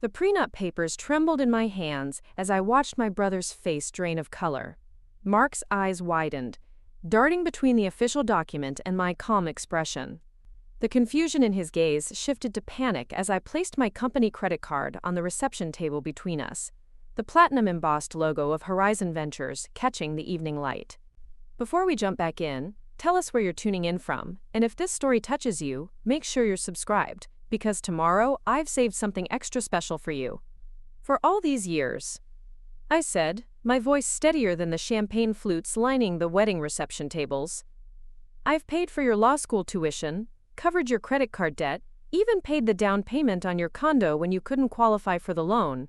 The prenup papers trembled in my hands as I watched my brother's face drain of color. Mark's eyes widened, darting between the official document and my calm expression. The confusion in his gaze shifted to panic as I placed my company credit card on the reception table between us, the platinum embossed logo of Horizon Ventures catching the evening light. Before we jump back in, tell us where you're tuning in from, and if this story touches you, make sure you're subscribed, because tomorrow I've saved something extra special for you. For all these years, I said, my voice steadier than the champagne flutes lining the wedding reception tables, I've paid for your law school tuition, covered your credit card debt, even paid the down payment on your condo when you couldn't qualify for the loan.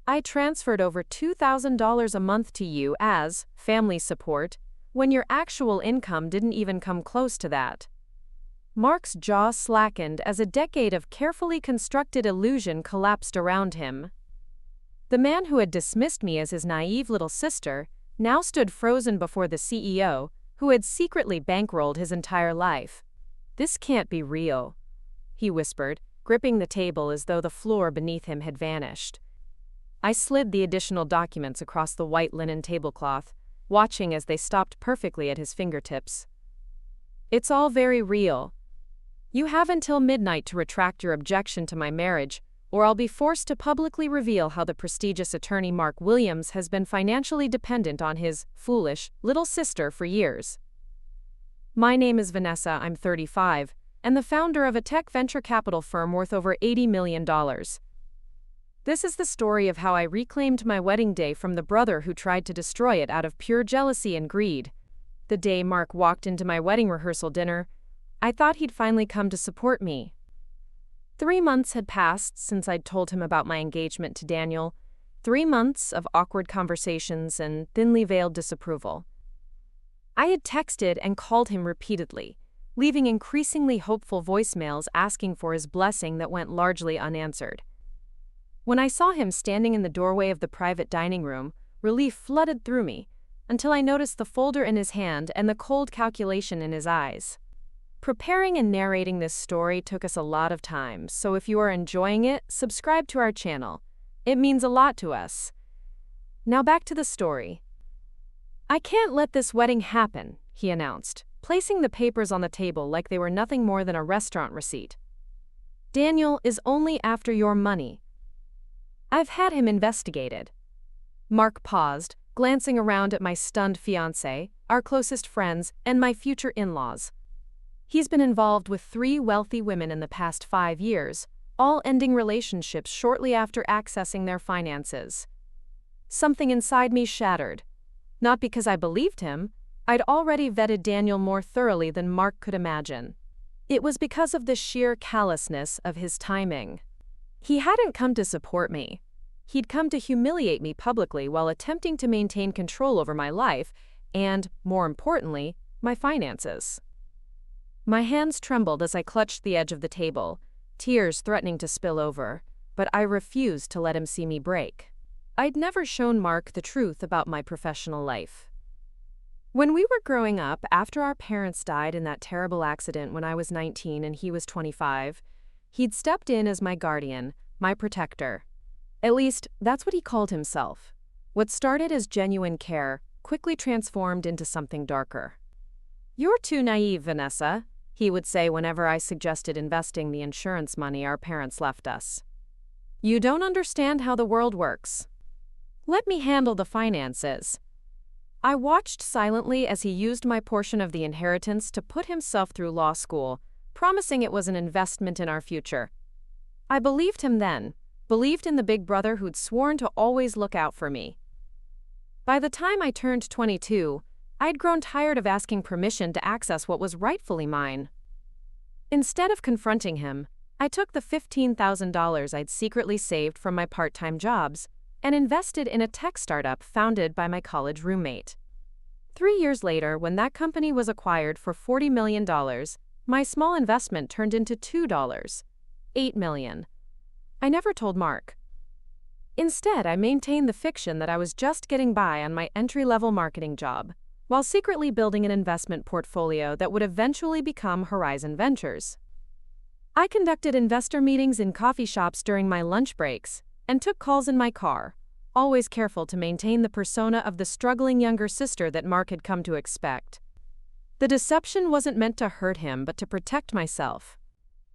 I transferred over $2,000 a month to you as family support when your actual income didn't even come close to that. Mark's jaw slackened as a decade of carefully constructed illusion collapsed around him. The man who had dismissed me as his naive little sister now stood frozen before the CEO, who had secretly bankrolled his entire life. "This can't be real," he whispered, gripping the table as though the floor beneath him had vanished. I slid the additional documents across the white linen tablecloth, watching as they stopped perfectly at his fingertips. "It's all very real. You have until midnight to retract your objection to my marriage, or I'll be forced to publicly reveal how the prestigious attorney Mark Williams has been financially dependent on his foolish little sister for years. My name is Vanessa, I'm 35, and the founder of a tech venture capital firm worth over $80 million. This is the story of how I reclaimed my wedding day from the brother who tried to destroy it out of pure jealousy and greed. The day Mark walked into my wedding rehearsal dinner, I thought he'd finally come to support me. 3 months had passed since I'd told him about my engagement to Daniel, 3 months of awkward conversations and thinly veiled disapproval. I had texted and called him repeatedly, leaving increasingly hopeful voicemails asking for his blessing that went largely unanswered. When I saw him standing in the doorway of the private dining room, relief flooded through me, until I noticed the folder in his hand and the cold calculation in his eyes. Preparing and narrating this story took us a lot of time, so if you are enjoying it, subscribe to our channel. It means a lot to us. Now back to the story. "I can't let this wedding happen," he announced, placing the papers on the table like they were nothing more than a restaurant receipt. "Daniel is only after your money. I've had him investigated." Mark paused, glancing around at my stunned fiancé, our closest friends, and my future in-laws. "He's been involved with 3 wealthy women in the past 5 years, all ending relationships shortly after accessing their finances." Something inside me shattered. Not because I believed him, I'd already vetted Daniel more thoroughly than Mark could imagine. It was because of the sheer callousness of his timing. He hadn't come to support me. He'd come to humiliate me publicly while attempting to maintain control over my life and, more importantly, my finances. My hands trembled as I clutched the edge of the table, tears threatening to spill over, but I refused to let him see me break. I'd never shown Mark the truth about my professional life. When we were growing up, after our parents died in that terrible accident when I was 19 and he was 25, he'd stepped in as my guardian, my protector. At least, that's what he called himself. What started as genuine care quickly transformed into something darker. "You're too naive, Vanessa," he would say whenever I suggested investing the insurance money our parents left us. "You don't understand how the world works. Let me handle the finances." I watched silently as he used my portion of the inheritance to put himself through law school, promising it was an investment in our future. I believed him then, believed in the big brother who'd sworn to always look out for me. By the time I turned 22, I'd grown tired of asking permission to access what was rightfully mine. Instead of confronting him, I took the $15,000 I'd secretly saved from my part-time jobs and invested in a tech startup founded by my college roommate. 3 years later, when that company was acquired for $40 million, my small investment turned into $8 million. I never told Mark. Instead, I maintained the fiction that I was just getting by on my entry-level marketing job, while secretly building an investment portfolio that would eventually become Horizon Ventures. I conducted investor meetings in coffee shops during my lunch breaks and took calls in my car, always careful to maintain the persona of the struggling younger sister that Mark had come to expect. The deception wasn't meant to hurt him, but to protect myself.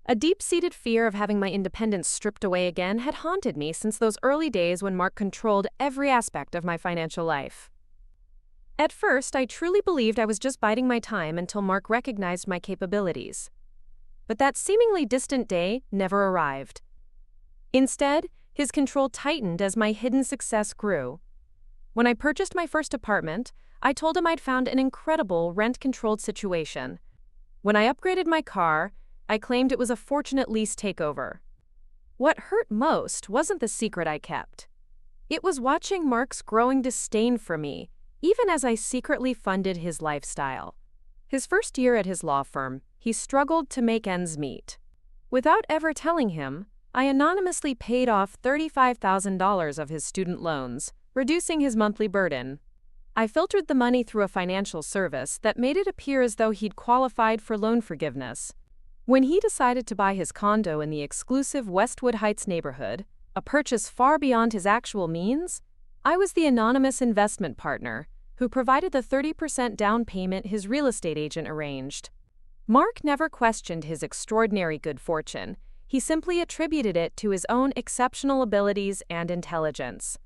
A deep-seated fear of having my independence stripped away again had haunted me since those early days when Mark controlled every aspect of my financial life. At first, I truly believed I was just biding my time until Mark recognized my capabilities. But that seemingly distant day never arrived. Instead, his control tightened as my hidden success grew. When I purchased my first apartment, I told him I'd found an incredible rent-controlled situation. When I upgraded my car, I claimed it was a fortunate lease takeover. What hurt most wasn't the secret I kept. It was watching Mark's growing disdain for me, even as I secretly funded his lifestyle. His first year at his law firm, he struggled to make ends meet. Without ever telling him, I anonymously paid off $35,000 of his student loans, reducing his monthly burden. I filtered the money through a financial service that made it appear as though he'd qualified for loan forgiveness. When he decided to buy his condo in the exclusive Westwood Heights neighborhood, a purchase far beyond his actual means, I was the anonymous investment partner who provided the 30% down payment his real estate agent arranged. Mark never questioned his extraordinary good fortune. He simply attributed it to his own exceptional abilities and intelligence.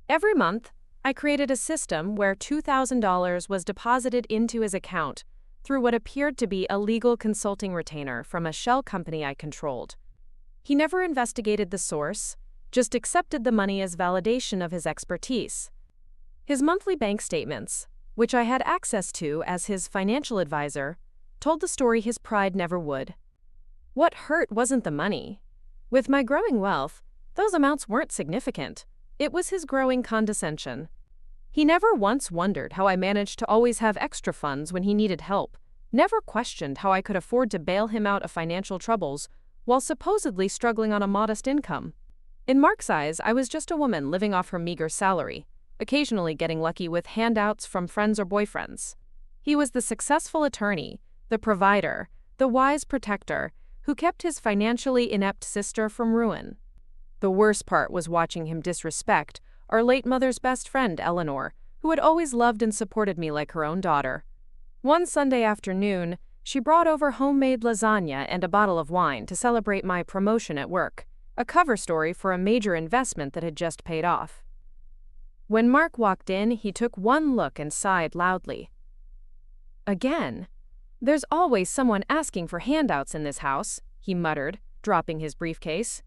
Every month, I created a system where $2,000 was deposited into his account through what appeared to be a legal consulting retainer from a shell company I controlled. He never investigated the source, just accepted the money as validation of his expertise. His monthly bank statements, which I had access to as his financial advisor, told the story his pride never would. What hurt wasn't the money. With my growing wealth, those amounts weren't significant. It was his growing condescension. He never once wondered how I managed to always have extra funds when he needed help, never questioned how I could afford to bail him out of financial troubles while supposedly struggling on a modest income. In Mark's eyes, I was just a woman living off her meager salary, occasionally getting lucky with handouts from friends or boyfriends. He was the successful attorney, the provider, the wise protector, who kept his financially inept sister from ruin. The worst part was watching him disrespect our late mother's best friend, Eleanor, who had always loved and supported me like her own daughter. One Sunday afternoon, she brought over homemade lasagna and a bottle of wine to celebrate my promotion at work, a cover story for a major investment that had just paid off. When Mark walked in, he took one look and sighed loudly. "Again? There's always someone asking for handouts in this house," he muttered, dropping his briefcase.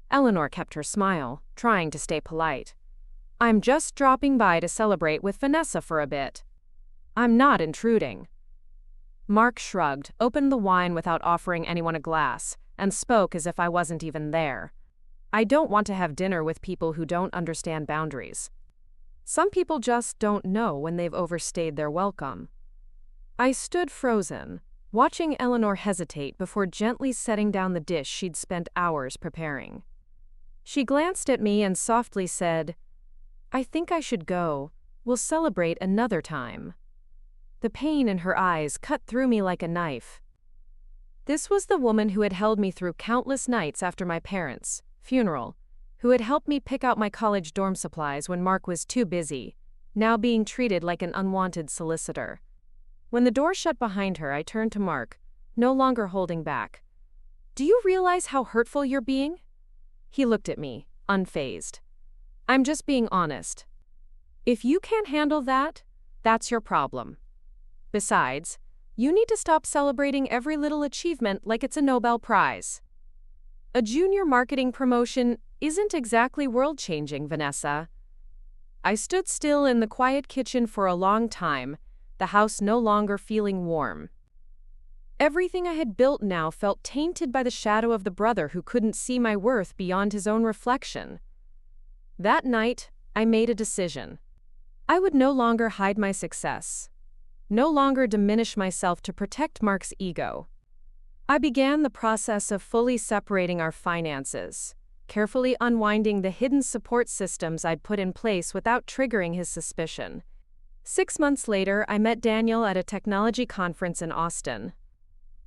Eleanor kept her smile, trying to stay polite. "I'm just dropping by to celebrate with Vanessa for a bit. I'm not intruding." Mark shrugged, opened the wine without offering anyone a glass, and spoke as if I wasn't even there. "I don't want to have dinner with people who don't understand boundaries. Some people just don't know when they've overstayed their welcome." I stood frozen, watching Eleanor hesitate before gently setting down the dish she'd spent hours preparing. She glanced at me and softly said, "I think I should go. We'll celebrate another time." The pain in her eyes cut through me like a knife. This was the woman who had held me through countless nights after my parents' funeral, who had helped me pick out my college dorm supplies when Mark was too busy, now being treated like an unwanted solicitor. When the door shut behind her, I turned to Mark, no longer holding back. "Do you realize how hurtful you're being?" He looked at me, unfazed. "I'm just being honest. If you can't handle that, that's your problem. Besides, you need to stop celebrating every little achievement like it's a Nobel Prize. A junior marketing promotion isn't exactly world-changing, Vanessa." I stood still in the quiet kitchen for a long time, the house no longer feeling warm. Everything I had built now felt tainted by the shadow of the brother who couldn't see my worth beyond his own reflection. That night, I made a decision. I would no longer hide my success, no longer diminish myself to protect Mark's ego. I began the process of fully separating our finances, carefully unwinding the hidden support systems I'd put in place without triggering his suspicion. 6 months later, I met Daniel at a technology conference in Austin.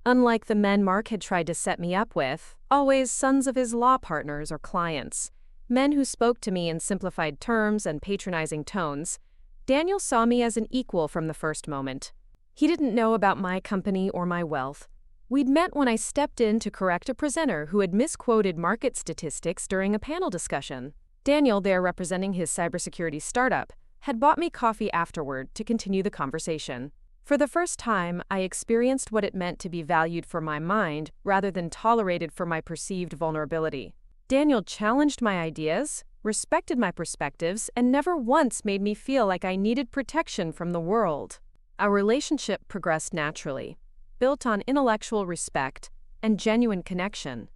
Unlike the men Mark had tried to set me up with, always sons of his law partners or clients, men who spoke to me in simplified terms and patronizing tones, Daniel saw me as an equal from the first moment. He didn't know about my company or my wealth. We'd met when I stepped in to correct a presenter who had misquoted market statistics during a panel discussion. Daniel, there representing his cybersecurity startup, had bought me coffee afterward to continue the conversation. For the first time, I experienced what it meant to be valued for my mind rather than tolerated for my perceived vulnerability. Daniel challenged my ideas, respected my perspectives, and never once made me feel like I needed protection from the world. Our relationship progressed naturally, built on intellectual respect and genuine connection.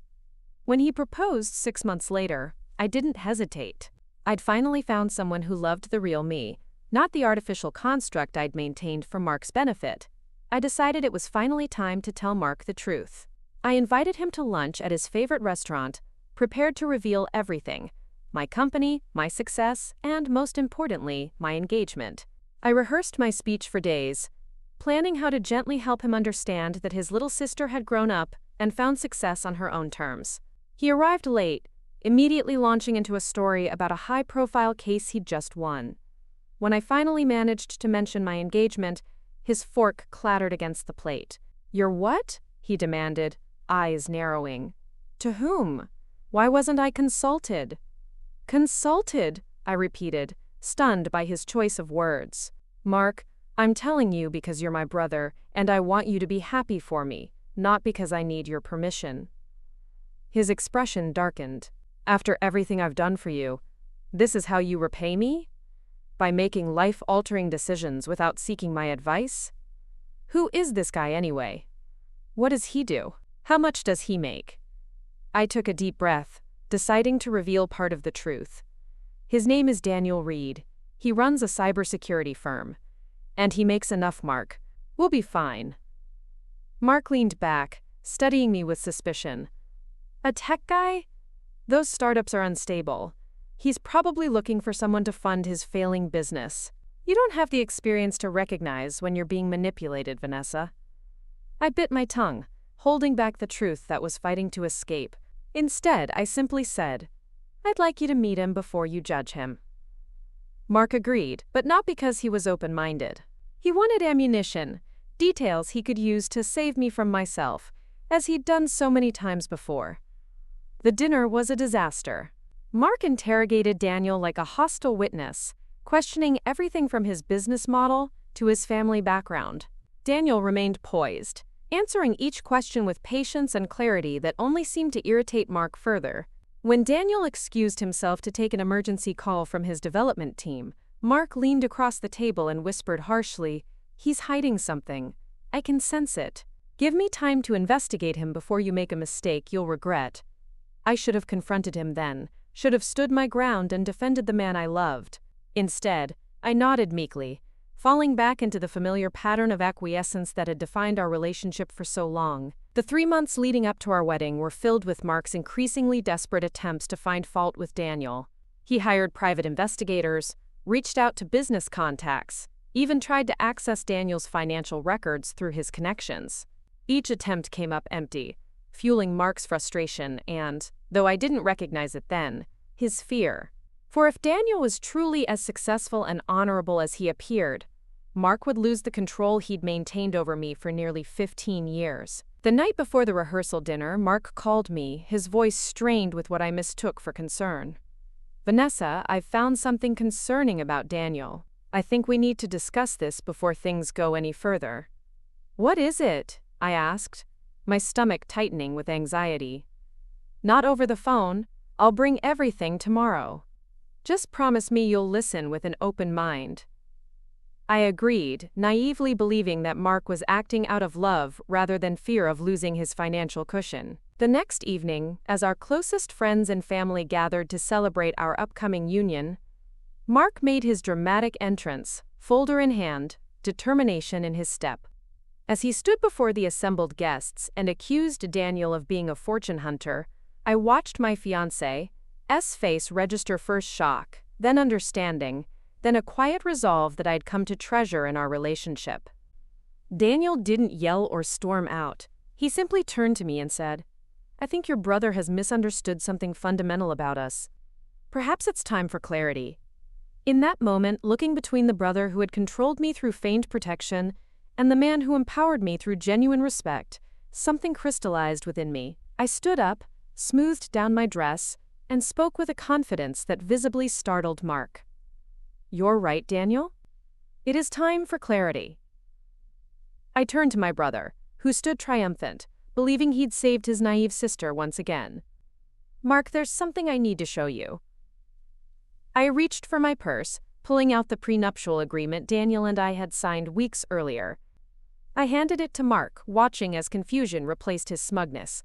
When he proposed 6 months later, I didn't hesitate. I'd finally found someone who loved the real me, not the artificial construct I'd maintained for Mark's benefit. I decided it was finally time to tell Mark the truth. I invited him to lunch at his favorite restaurant, prepared to reveal everything: my company, my success, and most importantly, my engagement. I rehearsed my speech for days, planning how to gently help him understand that his little sister had grown up and found success on her own terms. He arrived late, immediately launching into a story about a high-profile case he'd just won. When I finally managed to mention my engagement, his fork clattered against the plate. "You're what?" he demanded, eyes narrowing. "To whom? Why wasn't I consulted?" "Consulted?" I repeated, stunned by his choice of words. "Mark, I'm telling you because you're my brother, and I want you to be happy for me, not because I need your permission." His expression darkened. "After everything I've done for you, this is how you repay me? By making life-altering decisions without seeking my advice? Who is this guy anyway? What does he do? How much does he make?" I took a deep breath, deciding to reveal part of the truth. His name is Daniel Reed. He runs a cybersecurity firm. And he makes enough, Mark. We'll be fine. Mark leaned back, studying me with suspicion. "A tech guy? Those startups are unstable. He's probably looking for someone to fund his failing business. You don't have the experience to recognize when you're being manipulated, Vanessa." I bit my tongue, holding back the truth that was fighting to escape. Instead, I simply said, "I'd like you to meet him before you judge him." Mark agreed, but not because he was open-minded. He wanted ammunition, details he could use to save me from myself, as he'd done so many times before. The dinner was a disaster. Mark interrogated Daniel like a hostile witness, questioning everything from his business model to his family background. Daniel remained poised, answering each question with patience and clarity that only seemed to irritate Mark further. When Daniel excused himself to take an emergency call from his development team, Mark leaned across the table and whispered harshly, "He's hiding something. I can sense it. Give me time to investigate him before you make a mistake you'll regret." I should have confronted him then, should have stood my ground and defended the man I loved. Instead, I nodded meekly, falling back into the familiar pattern of acquiescence that had defined our relationship for so long. The 3 months leading up to our wedding were filled with Mark's increasingly desperate attempts to find fault with Daniel. He hired private investigators, reached out to business contacts, even tried to access Daniel's financial records through his connections. Each attempt came up empty, fueling Mark's frustration and, though I didn't recognize it then, his fear. For if Daniel was truly as successful and honorable as he appeared, Mark would lose the control he'd maintained over me for nearly 15 years. The night before the rehearsal dinner, Mark called me, his voice strained with what I mistook for concern. "Vanessa, I've found something concerning about Daniel. I think we need to discuss this before things go any further." "What is it?" I asked, my stomach tightening with anxiety. "Not over the phone. I'll bring everything tomorrow. Just promise me you'll listen with an open mind." I agreed, naively believing that Mark was acting out of love rather than fear of losing his financial cushion. The next evening, as our closest friends and family gathered to celebrate our upcoming union, Mark made his dramatic entrance, folder in hand, determination in his step. As he stood before the assembled guests and accused Daniel of being a fortune hunter, I watched my fiancé's face register first shock, then understanding, then a quiet resolve that I'd come to treasure in our relationship. Daniel didn't yell or storm out. He simply turned to me and said, "I think your brother has misunderstood something fundamental about us. Perhaps it's time for clarity." In that moment, looking between the brother who had controlled me through feigned protection and the man who empowered me through genuine respect, something crystallized within me. I stood up, smoothed down my dress, and spoke with a confidence that visibly startled Mark. "You're right, Daniel. It is time for clarity." I turned to my brother, who stood triumphant, believing he'd saved his naive sister once again. "Mark, there's something I need to show you." I reached for my purse, pulling out the prenuptial agreement Daniel and I had signed weeks earlier. I handed it to Mark, watching as confusion replaced his smugness.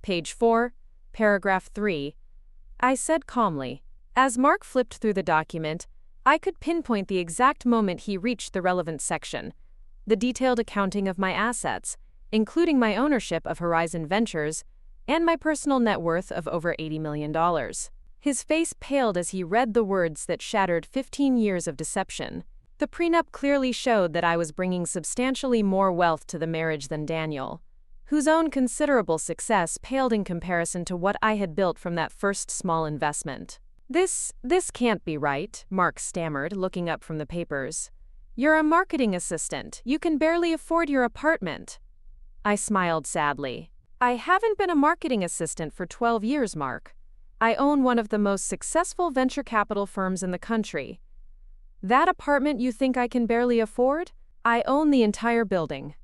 "Page 4, paragraph 3. I said calmly. As Mark flipped through the document, I could pinpoint the exact moment he reached the relevant section, the detailed accounting of my assets, including my ownership of Horizon Ventures, and my personal net worth of over $80 million. His face paled as he read the words that shattered 15 years of deception. The prenup clearly showed that I was bringing substantially more wealth to the marriage than Daniel, whose own considerable success paled in comparison to what I had built from that first small investment. This can't be right," Mark stammered, looking up from the papers. "You're a marketing assistant. You can barely afford your apartment." I smiled sadly. "I haven't been a marketing assistant for 12 years, Mark. I own one of the most successful venture capital firms in the country. That apartment you think I can barely afford? I own the entire building."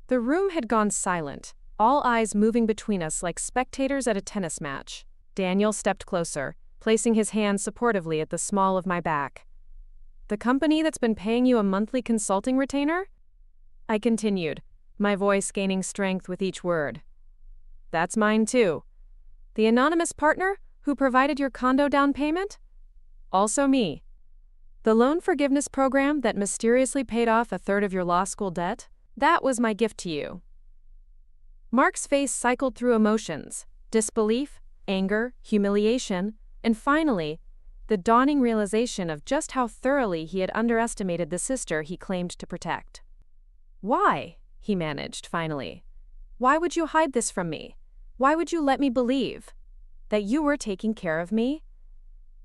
The room had gone silent, all eyes moving between us like spectators at a tennis match. Daniel stepped closer, placing his hand supportively at the small of my back. "The company that's been paying you a monthly consulting retainer?" I continued, my voice gaining strength with each word. "That's mine too. The anonymous partner who provided your condo down payment? Also me. The loan forgiveness program that mysteriously paid off a third of your law school debt? That was my gift to you." Mark's face cycled through emotions: disbelief, anger, humiliation, and finally, the dawning realization of just how thoroughly he had underestimated the sister he claimed to protect. "Why?" he managed, finally. "Why would you hide this from me? Why would you let me believe that you were taking care of me?"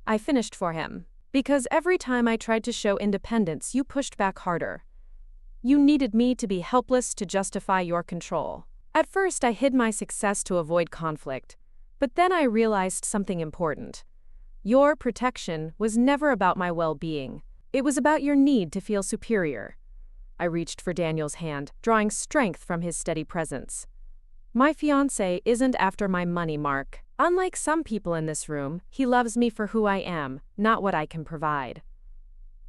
I finished for him. "Because every time I tried to show independence, you pushed back harder. You needed me to be helpless to justify your control. At first, I hid my success to avoid conflict, but then I realized something important. Your protection was never about my well-being. It was about your need to feel superior." I reached for Daniel's hand, drawing strength from his steady presence. "My fiancé isn't after my money, Mark. Unlike some people in this room, he loves me for who I am, not what I can provide."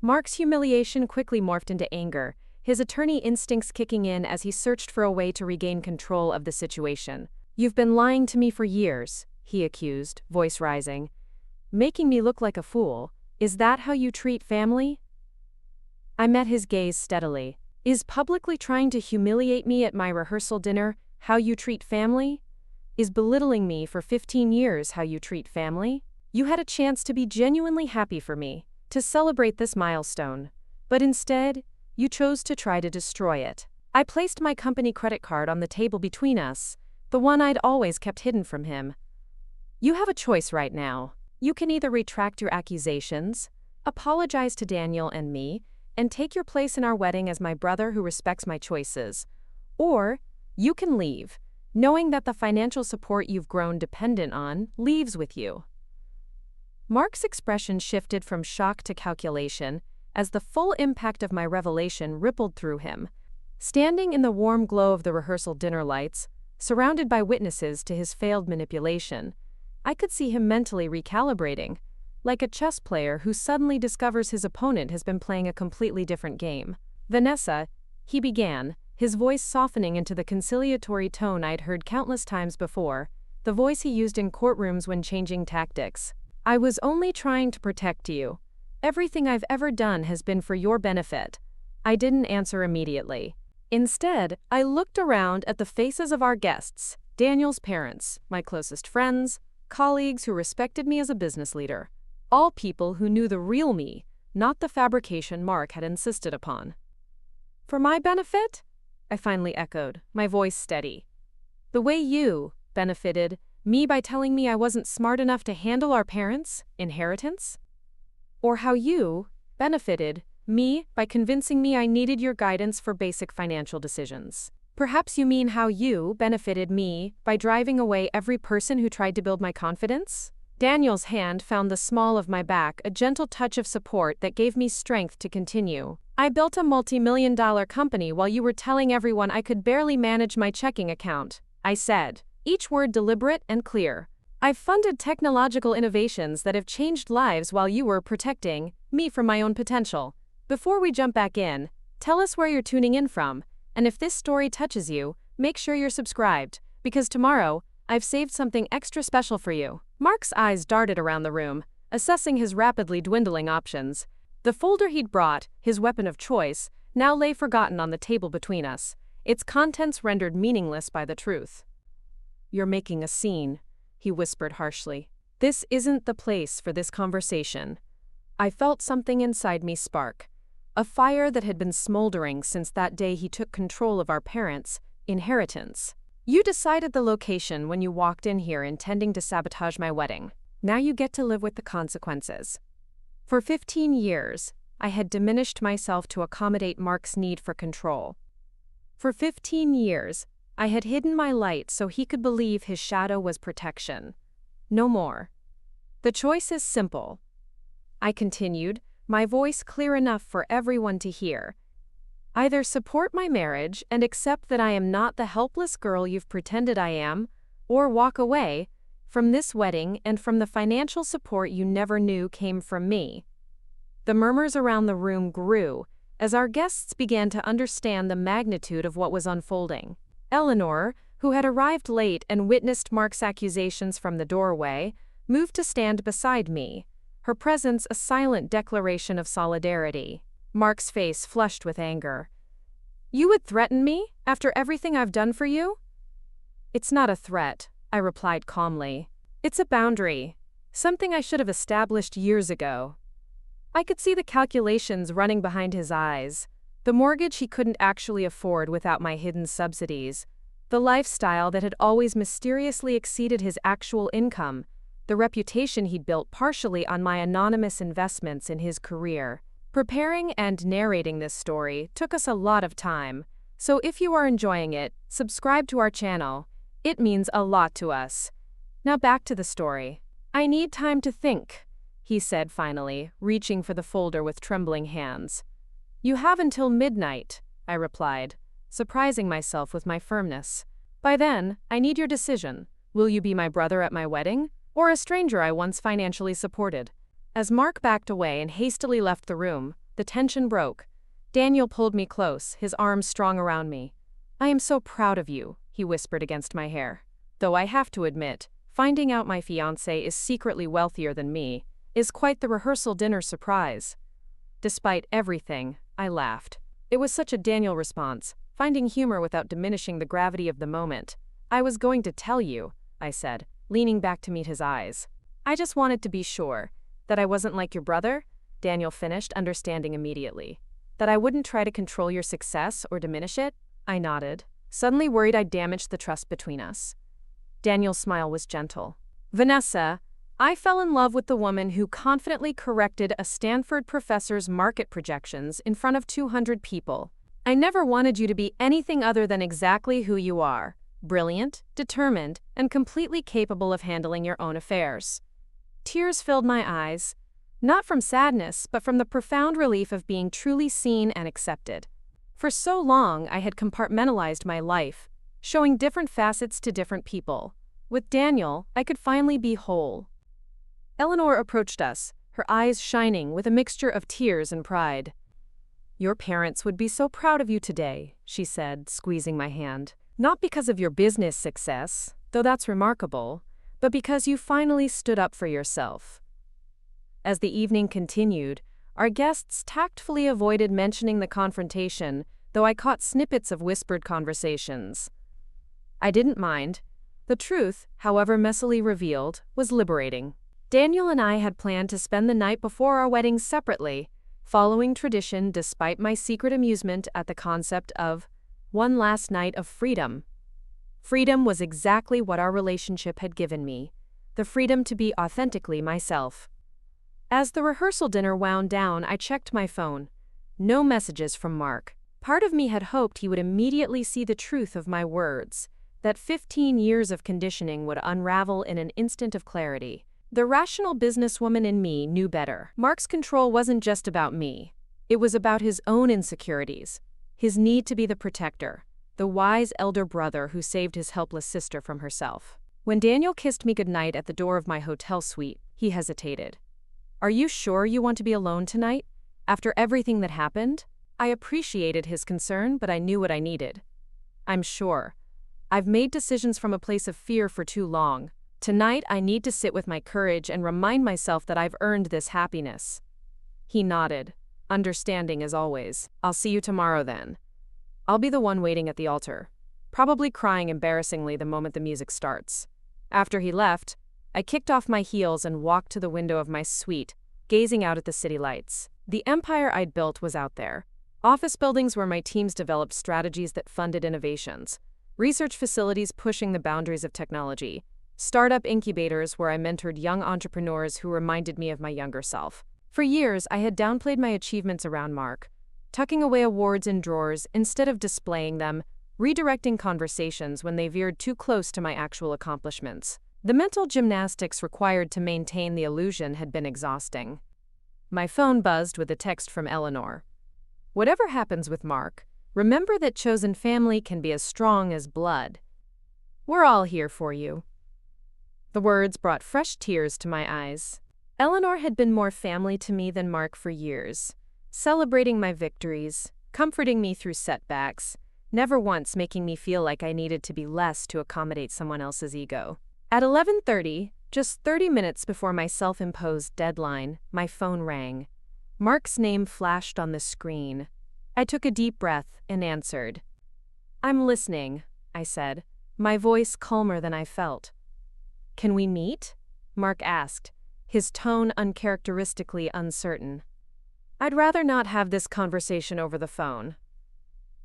Mark's humiliation quickly morphed into anger, his attorney instincts kicking in as he searched for a way to regain control of the situation. "You've been lying to me for years," he accused, voice rising. "Making me look like a fool. Is that how you treat family?" I met his gaze steadily. "Is publicly trying to humiliate me at my rehearsal dinner how you treat family? Is belittling me for 15 years how you treat family? You had a chance to be genuinely happy for me, to celebrate this milestone, but instead, you chose to try to destroy it." I placed my company credit card on the table between us, the one I'd always kept hidden from him. "You have a choice right now. You can either retract your accusations, apologize to Daniel and me, and take your place in our wedding as my brother who respects my choices, or you can leave, knowing that the financial support you've grown dependent on leaves with you." Mark's expression shifted from shock to calculation as the full impact of my revelation rippled through him. Standing in the warm glow of the rehearsal dinner lights, surrounded by witnesses to his failed manipulation, I could see him mentally recalibrating, like a chess player who suddenly discovers his opponent has been playing a completely different game. "Vanessa," he began, his voice softening into the conciliatory tone I'd heard countless times before, the voice he used in courtrooms when changing tactics. "I was only trying to protect you. Everything I've ever done has been for your benefit." I didn't answer immediately. Instead, I looked around at the faces of our guests, Daniel's parents, my closest friends, colleagues who respected me as a business leader. All people who knew the real me, not the fabrication Mark had insisted upon. "For my benefit?" I finally echoed, my voice steady. The way you benefited me by telling me I wasn't smart enough to handle our parents' inheritance? Or how you benefited me by convincing me I needed your guidance for basic financial decisions. Perhaps you mean how you benefited me by driving away every person who tried to build my confidence? Daniel's hand found the small of my back, a gentle touch of support that gave me strength to continue. I built a multi-million-dollar company while you were telling everyone I could barely manage my checking account, I said, each word deliberate and clear. I've funded technological innovations that have changed lives while you were protecting me from my own potential. Before we jump back in, tell us where you're tuning in from, and if this story touches you, make sure you're subscribed, because tomorrow, I've saved something extra special for you. Mark's eyes darted around the room, assessing his rapidly dwindling options. The folder he'd brought, his weapon of choice, now lay forgotten on the table between us, its contents rendered meaningless by the truth. You're making a scene, he whispered harshly. This isn't the place for this conversation. I felt something inside me spark. A fire that had been smoldering since that day he took control of our parents' inheritance. You decided the location when you walked in here intending to sabotage my wedding. Now you get to live with the consequences. For 15 years, I had diminished myself to accommodate Mark's need for control. For 15 years, I had hidden my light so he could believe his shadow was protection. No more. The choice is simple. I continued, my voice clear enough for everyone to hear. Either support my marriage and accept that I am not the helpless girl you've pretended I am, or walk away from this wedding and from the financial support you never knew came from me. The murmurs around the room grew as our guests began to understand the magnitude of what was unfolding. Eleanor, who had arrived late and witnessed Mark's accusations from the doorway, moved to stand beside me, her presence a silent declaration of solidarity. Mark's face flushed with anger. You would threaten me after everything I've done for you? It's not a threat, I replied calmly. It's a boundary, something I should have established years ago. I could see the calculations running behind his eyes. The mortgage he couldn't actually afford without my hidden subsidies. The lifestyle that had always mysteriously exceeded his actual income. The reputation he'd built partially on my anonymous investments in his career. Preparing and narrating this story took us a lot of time, so if you are enjoying it, subscribe to our channel. It means a lot to us. Now back to the story. I need time to think, he said finally, reaching for the folder with trembling hands. You have until midnight, I replied, surprising myself with my firmness. By then, I need your decision. Will you be my brother at my wedding, or a stranger I once financially supported? As Mark backed away and hastily left the room, the tension broke. Daniel pulled me close, his arms strong around me. I am so proud of you, he whispered against my hair. Though I have to admit, finding out my fiancé is secretly wealthier than me is quite the rehearsal dinner surprise. Despite everything, I laughed. It was such a Daniel response, finding humor without diminishing the gravity of the moment. I was going to tell you, I said, leaning back to meet his eyes. I just wanted to be sure that I wasn't like your brother, Daniel finished, understanding immediately. That I wouldn't try to control your success or diminish it? I nodded, suddenly worried I'd damaged the trust between us. Daniel's smile was gentle. Vanessa, I fell in love with the woman who confidently corrected a Stanford professor's market projections in front of 200 people. I never wanted you to be anything other than exactly who you are. Brilliant, determined, and completely capable of handling your own affairs. Tears filled my eyes, not from sadness, but from the profound relief of being truly seen and accepted. For so long, I had compartmentalized my life, showing different facets to different people. With Daniel, I could finally be whole. Eleanor approached us, her eyes shining with a mixture of tears and pride. Your parents would be so proud of you today, she said, squeezing my hand. Not because of your business success, though that's remarkable, but because you finally stood up for yourself. As the evening continued, our guests tactfully avoided mentioning the confrontation, though I caught snippets of whispered conversations. I didn't mind. The truth, however messily revealed, was liberating. Daniel and I had planned to spend the night before our wedding separately, following tradition despite my secret amusement at the concept of One last night of freedom. Freedom was exactly what our relationship had given me. The freedom to be authentically myself. As the rehearsal dinner wound down, I checked my phone. No messages from Mark. Part of me had hoped he would immediately see the truth of my words, that 15 years of conditioning would unravel in an instant of clarity. The rational businesswoman in me knew better. Mark's control wasn't just about me. It was about his own insecurities, his need to be the protector, the wise elder brother who saved his helpless sister from herself. When Daniel kissed me goodnight at the door of my hotel suite, he hesitated. "Are you sure you want to be alone tonight? After everything that happened?" I appreciated his concern, but I knew what I needed. "I'm sure. I've made decisions from a place of fear for too long. Tonight I need to sit with my courage and remind myself that I've earned this happiness." He nodded, understanding as always. "I'll see you tomorrow then. I'll be the one waiting at the altar, probably crying embarrassingly the moment the music starts." After he left, I kicked off my heels and walked to the window of my suite, gazing out at the city lights. The empire I'd built was out there. Office buildings where my teams developed strategies that funded innovations. Research facilities pushing the boundaries of technology. Startup incubators where I mentored young entrepreneurs who reminded me of my younger self. For years, I had downplayed my achievements around Mark, tucking away awards in drawers instead of displaying them, redirecting conversations when they veered too close to my actual accomplishments. The mental gymnastics required to maintain the illusion had been exhausting. My phone buzzed with a text from Eleanor. "Whatever happens with Mark, remember that chosen family can be as strong as blood. We're all here for you." The words brought fresh tears to my eyes. Eleanor had been more family to me than Mark for years, celebrating my victories, comforting me through setbacks, never once making me feel like I needed to be less to accommodate someone else's ego. At 11:30, just 30 minutes before my self-imposed deadline, my phone rang. Mark's name flashed on the screen. I took a deep breath and answered. "I'm listening," I said, my voice calmer than I felt. "Can we meet?" Mark asked, his tone uncharacteristically uncertain. "I'd rather not have this conversation over the phone."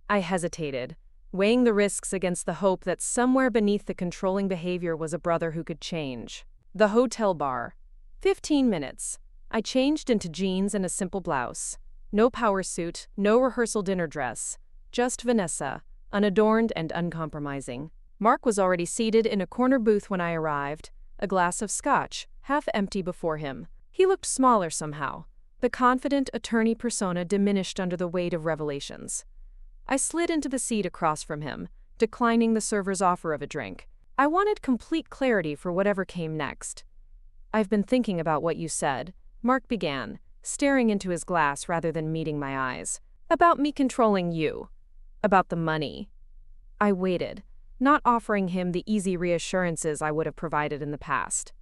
I hesitated, weighing the risks against the hope that somewhere beneath the controlling behavior was a brother who could change. The hotel bar. 15 minutes. I changed into jeans and a simple blouse. No power suit, no rehearsal dinner dress. Just Vanessa, unadorned and uncompromising. Mark was already seated in a corner booth when I arrived, a glass of scotch, half empty before him. He looked smaller somehow. The confident attorney persona diminished under the weight of revelations. I slid into the seat across from him, declining the server's offer of a drink. I wanted complete clarity for whatever came next. "I've been thinking about what you said," Mark began, staring into his glass rather than meeting my eyes. "About me controlling you. About the money." I waited, not offering him the easy reassurances I would have provided in the past.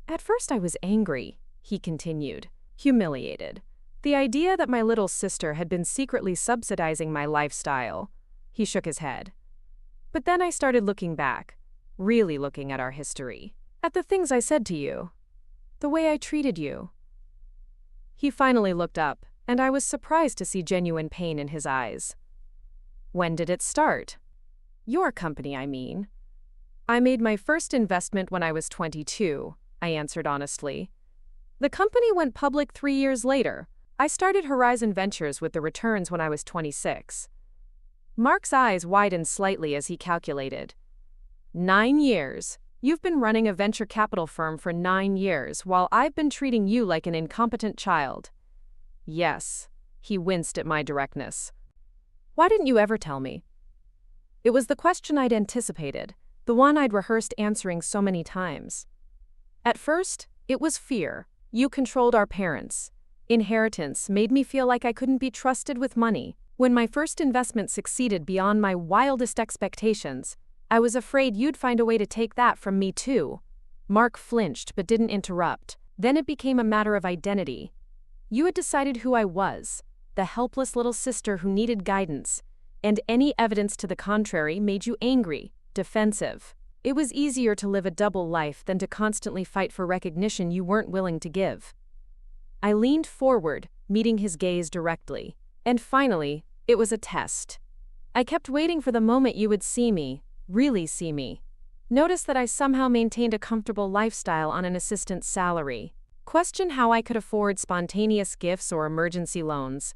"At first I was angry," he continued, humiliated. The idea that my little sister had been secretly subsidizing my lifestyle. He shook his head. "But then I started looking back, really looking at our history. At the things I said to you. The way I treated you." He finally looked up, and I was surprised to see genuine pain in his eyes. "When did it start?" "Your company, I mean." "I made my first investment when I was 22, I answered honestly. "The company went public 3 years later. I started Horizon Ventures with the returns when I was 26. Mark's eyes widened slightly as he calculated. 9 years. You've been running a venture capital firm for 9 years, while I've been treating you like an incompetent child." "Yes." He winced at my directness. "Why didn't you ever tell me?" It was the question I'd anticipated, the one I'd rehearsed answering so many times. At first, it was fear. You controlled our parents. Inheritance made me feel like I couldn't be trusted with money. When my first investment succeeded beyond my wildest expectations, I was afraid you'd find a way to take that from me too. Mark flinched but didn't interrupt. Then it became a matter of identity. You had decided who I was, the helpless little sister who needed guidance, and any evidence to the contrary made you angry, defensive. It was easier to live a double life than to constantly fight for recognition you weren't willing to give. I leaned forward, meeting his gaze directly. And finally, it was a test. I kept waiting for the moment you would see me, really see me. Notice that I somehow maintained a comfortable lifestyle on an assistant's salary. Question how I could afford spontaneous gifts or emergency loans.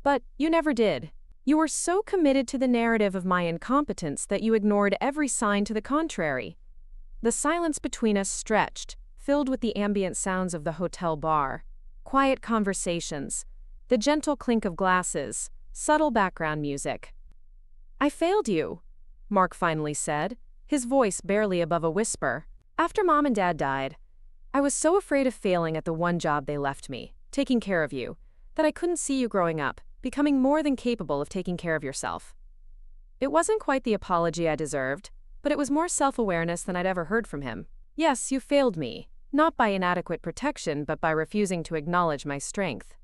But you never did. You were so committed to the narrative of my incompetence that you ignored every sign to the contrary. The silence between us stretched, filled with the ambient sounds of the hotel bar. Quiet conversations, the gentle clink of glasses, subtle background music. I failed you, Mark finally said, his voice barely above a whisper. After Mom and Dad died, I was so afraid of failing at the one job they left me, taking care of you, that I couldn't see you growing up, becoming more than capable of taking care of yourself. It wasn't quite the apology I deserved, but it was more self-awareness than I'd ever heard from him. Yes, you failed me, not by inadequate protection but by refusing to acknowledge my strength.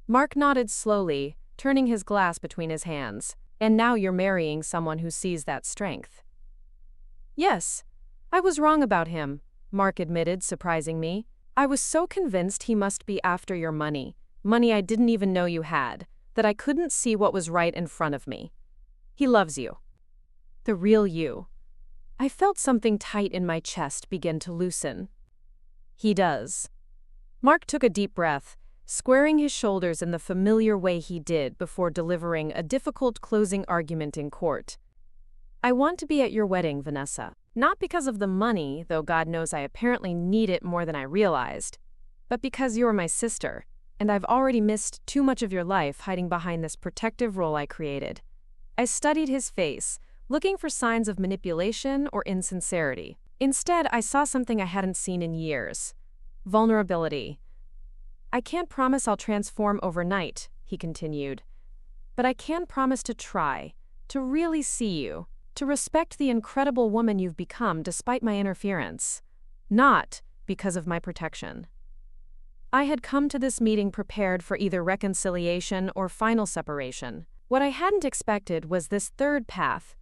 Mark nodded slowly, turning his glass between his hands. And now you're marrying someone who sees that strength. Yes, I was wrong about him, Mark admitted, surprising me. I was so convinced he must be after your money I didn't even know you had, that I couldn't see what was right in front of me. He loves you. The real you. I felt something tight in my chest begin to loosen. He does. Mark took a deep breath, squaring his shoulders in the familiar way he did before delivering a difficult closing argument in court. I want to be at your wedding, Vanessa. Not because of the money, though God knows I apparently need it more than I realized, but because you're my sister, and I've already missed too much of your life hiding behind this protective role I created. I studied his face, looking for signs of manipulation or insincerity. Instead, I saw something I hadn't seen in years. Vulnerability. I can't promise I'll transform overnight, he continued. But I can promise to try, to really see you, to respect the incredible woman you've become despite my interference. Not because of my protection. I had come to this meeting prepared for either reconciliation or final separation. What I hadn't expected was this third path,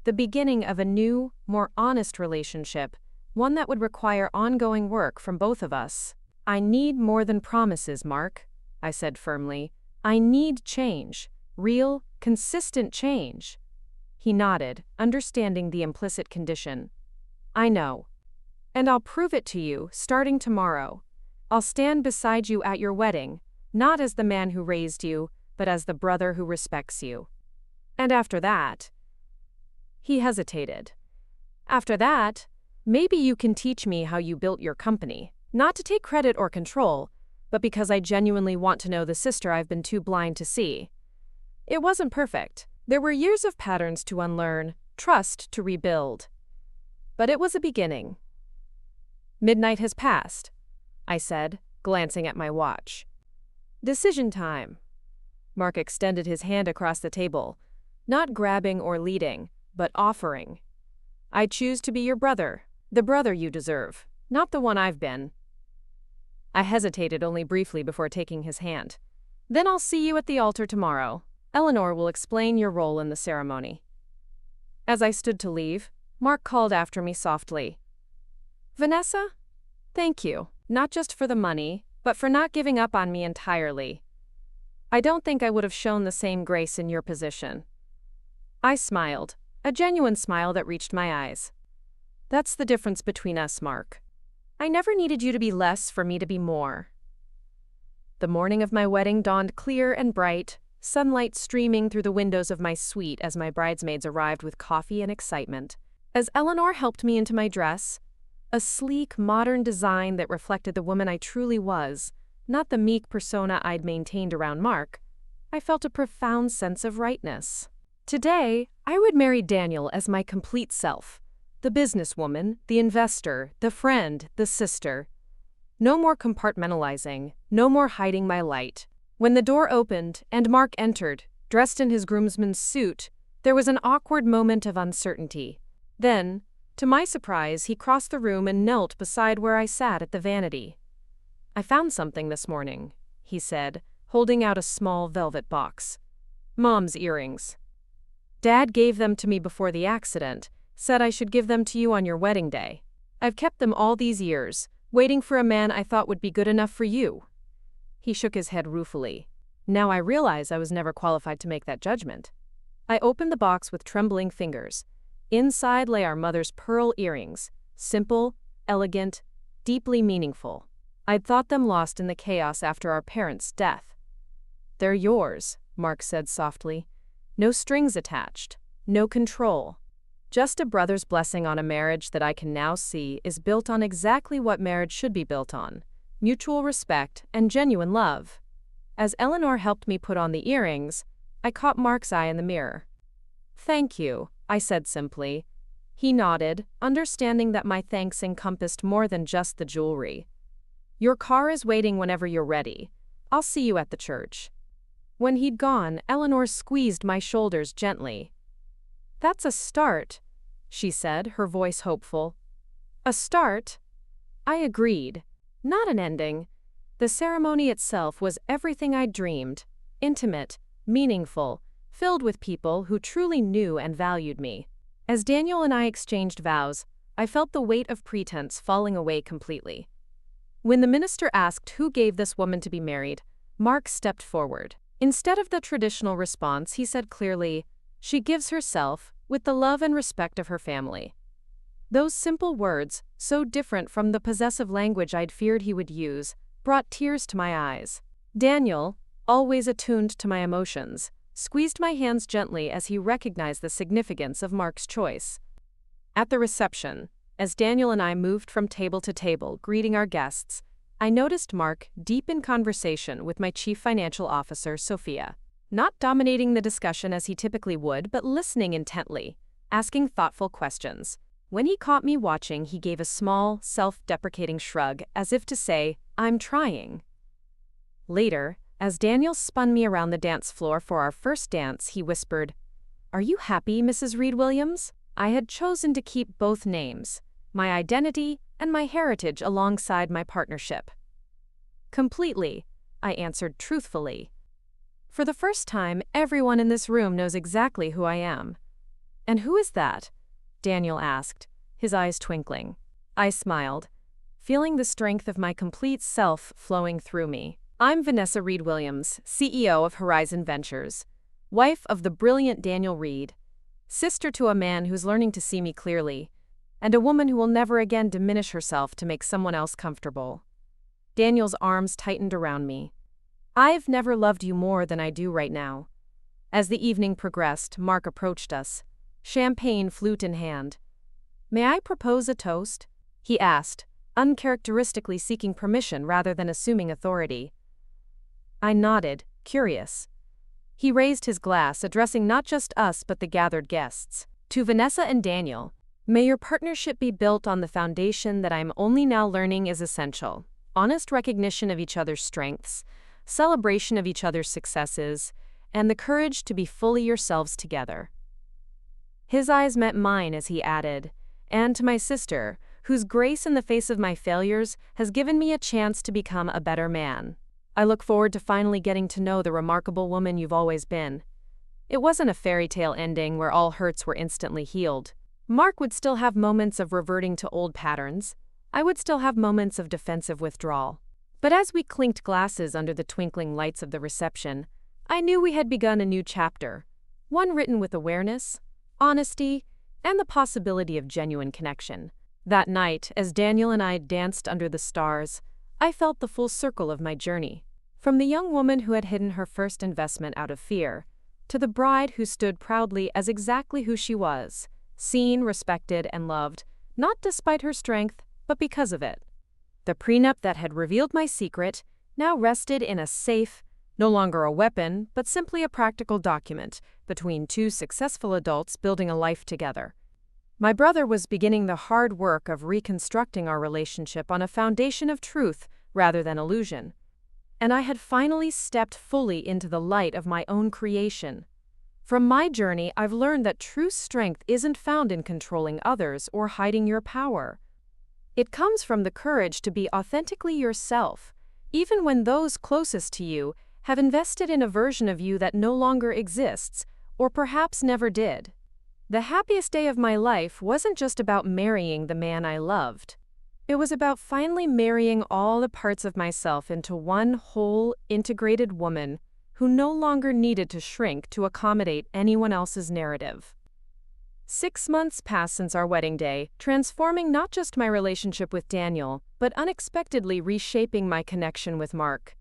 the beginning of a new, more honest relationship, one that would require ongoing work from both of us. I need more than promises, Mark, I said firmly. I need change, real, consistent change. He nodded, understanding the implicit condition. I know. And I'll prove it to you, starting tomorrow. I'll stand beside you at your wedding, not as the man who raised you, but as the brother who respects you. And after that, he hesitated. After that, maybe you can teach me how you built your company. Not to take credit or control, but because I genuinely want to know the sister I've been too blind to see. It wasn't perfect. There were years of patterns to unlearn, trust to rebuild. But it was a beginning. Midnight has passed, I said, glancing at my watch. Decision time. Mark extended his hand across the table, not grabbing or leading, but offering. I choose to be your brother, the brother you deserve, not the one I've been. I hesitated only briefly before taking his hand. Then I'll see you at the altar tomorrow. Eleanor will explain your role in the ceremony. As I stood to leave, Mark called after me softly. Vanessa? Thank you, not just for the money, but for not giving up on me entirely. I don't think I would have shown the same grace in your position. I smiled, a genuine smile that reached my eyes. That's the difference between us, Mark. I never needed you to be less for me to be more. The morning of my wedding dawned clear and bright, sunlight streaming through the windows of my suite as my bridesmaids arrived with coffee and excitement. As Eleanor helped me into my dress, a sleek, modern design that reflected the woman I truly was, not the meek persona I'd maintained around Mark, I felt a profound sense of rightness. Today, I would marry Daniel as my complete self. The businesswoman, the investor, the friend, the sister. No more compartmentalizing, no more hiding my light. When the door opened and Mark entered, dressed in his groomsman's suit, there was an awkward moment of uncertainty. Then, to my surprise, he crossed the room and knelt beside where I sat at the vanity. I found something this morning, he said, holding out a small velvet box. Mom's earrings. Dad gave them to me before the accident, said I should give them to you on your wedding day. I've kept them all these years, waiting for a man I thought would be good enough for you. He shook his head ruefully. Now I realize I was never qualified to make that judgment. I opened the box with trembling fingers. Inside lay our mother's pearl earrings, simple, elegant, deeply meaningful. I'd thought them lost in the chaos after our parents' death. "They're yours," Mark said softly. "No strings attached, no control. Just a brother's blessing on a marriage that I can now see is built on exactly what marriage should be built on: mutual respect and genuine love." As Eleanor helped me put on the earrings, I caught Mark's eye in the mirror. "Thank you," I said simply. He nodded, understanding that my thanks encompassed more than just the jewelry. "Your car is waiting whenever you're ready. I'll see you at the church." When he'd gone, Eleanor squeezed my shoulders gently. "That's a start," she said, her voice hopeful. "A start?" I agreed. Not an ending. The ceremony itself was everything I'd dreamed: intimate, meaningful, filled with people who truly knew and valued me. As Daniel and I exchanged vows, I felt the weight of pretense falling away completely. When the minister asked who gave this woman to be married, Mark stepped forward. Instead of the traditional response, he said clearly, "She gives herself, with the love and respect of her family." Those simple words, so different from the possessive language I'd feared he would use, brought tears to my eyes. Daniel, always attuned to my emotions, squeezed my hands gently as he recognized the significance of Mark's choice. At the reception, as Daniel and I moved from table to table, greeting our guests, I noticed Mark deep in conversation with my chief financial officer, Sophia. Not dominating the discussion as he typically would, but listening intently, asking thoughtful questions. When he caught me watching, he gave a small, self-deprecating shrug, as if to say, "I'm trying." Later, as Daniel spun me around the dance floor for our first dance, he whispered, "Are you happy, Mrs. Reed-Williams?" I had chosen to keep both names, my identity and my heritage, alongside my partnership. "Completely," I answered truthfully. "For the first time, everyone in this room knows exactly who I am." "And who is that?" Daniel asked, his eyes twinkling. I smiled, feeling the strength of my complete self flowing through me. "I'm Vanessa Reed-Williams, CEO of Horizon Ventures, wife of the brilliant Daniel Reed, sister to a man who's learning to see me clearly, and a woman who will never again diminish herself to make someone else comfortable." Daniel's arms tightened around me. "I've never loved you more than I do right now." As the evening progressed, Mark approached us, champagne flute in hand. "May I propose a toast?" he asked, uncharacteristically seeking permission rather than assuming authority. I nodded, curious. He raised his glass, addressing not just us but the gathered guests. "To Vanessa and Daniel, may your partnership be built on the foundation that I'm only now learning is essential: honest recognition of each other's strengths, celebration of each other's successes, and the courage to be fully yourselves together." His eyes met mine as he added, "And to my sister, whose grace in the face of my failures has given me a chance to become a better man. I look forward to finally getting to know the remarkable woman you've always been." It wasn't a fairy tale ending where all hurts were instantly healed. Mark would still have moments of reverting to old patterns. I would still have moments of defensive withdrawal. But as we clinked glasses under the twinkling lights of the reception, I knew we had begun a new chapter, one written with awareness, honesty, and the possibility of genuine connection. That night, as Daniel and I danced under the stars, I felt the full circle of my journey. From the young woman who had hidden her first investment out of fear, to the bride who stood proudly as exactly who she was, seen, respected, and loved, not despite her strength, but because of it. The prenup that had revealed my secret now rested in a safe, no longer a weapon, but simply a practical document between two successful adults building a life together. My brother was beginning the hard work of reconstructing our relationship on a foundation of truth rather than illusion. And I had finally stepped fully into the light of my own creation. From my journey, I've learned that true strength isn't found in controlling others or hiding your power. It comes from the courage to be authentically yourself, even when those closest to you have invested in a version of you that no longer exists, or perhaps never did. The happiest day of my life wasn't just about marrying the man I loved. It was about finally marrying all the parts of myself into one whole, integrated woman who no longer needed to shrink to accommodate anyone else's narrative. 6 months passed since our wedding day, transforming not just my relationship with Daniel, but unexpectedly reshaping my connection with Mark.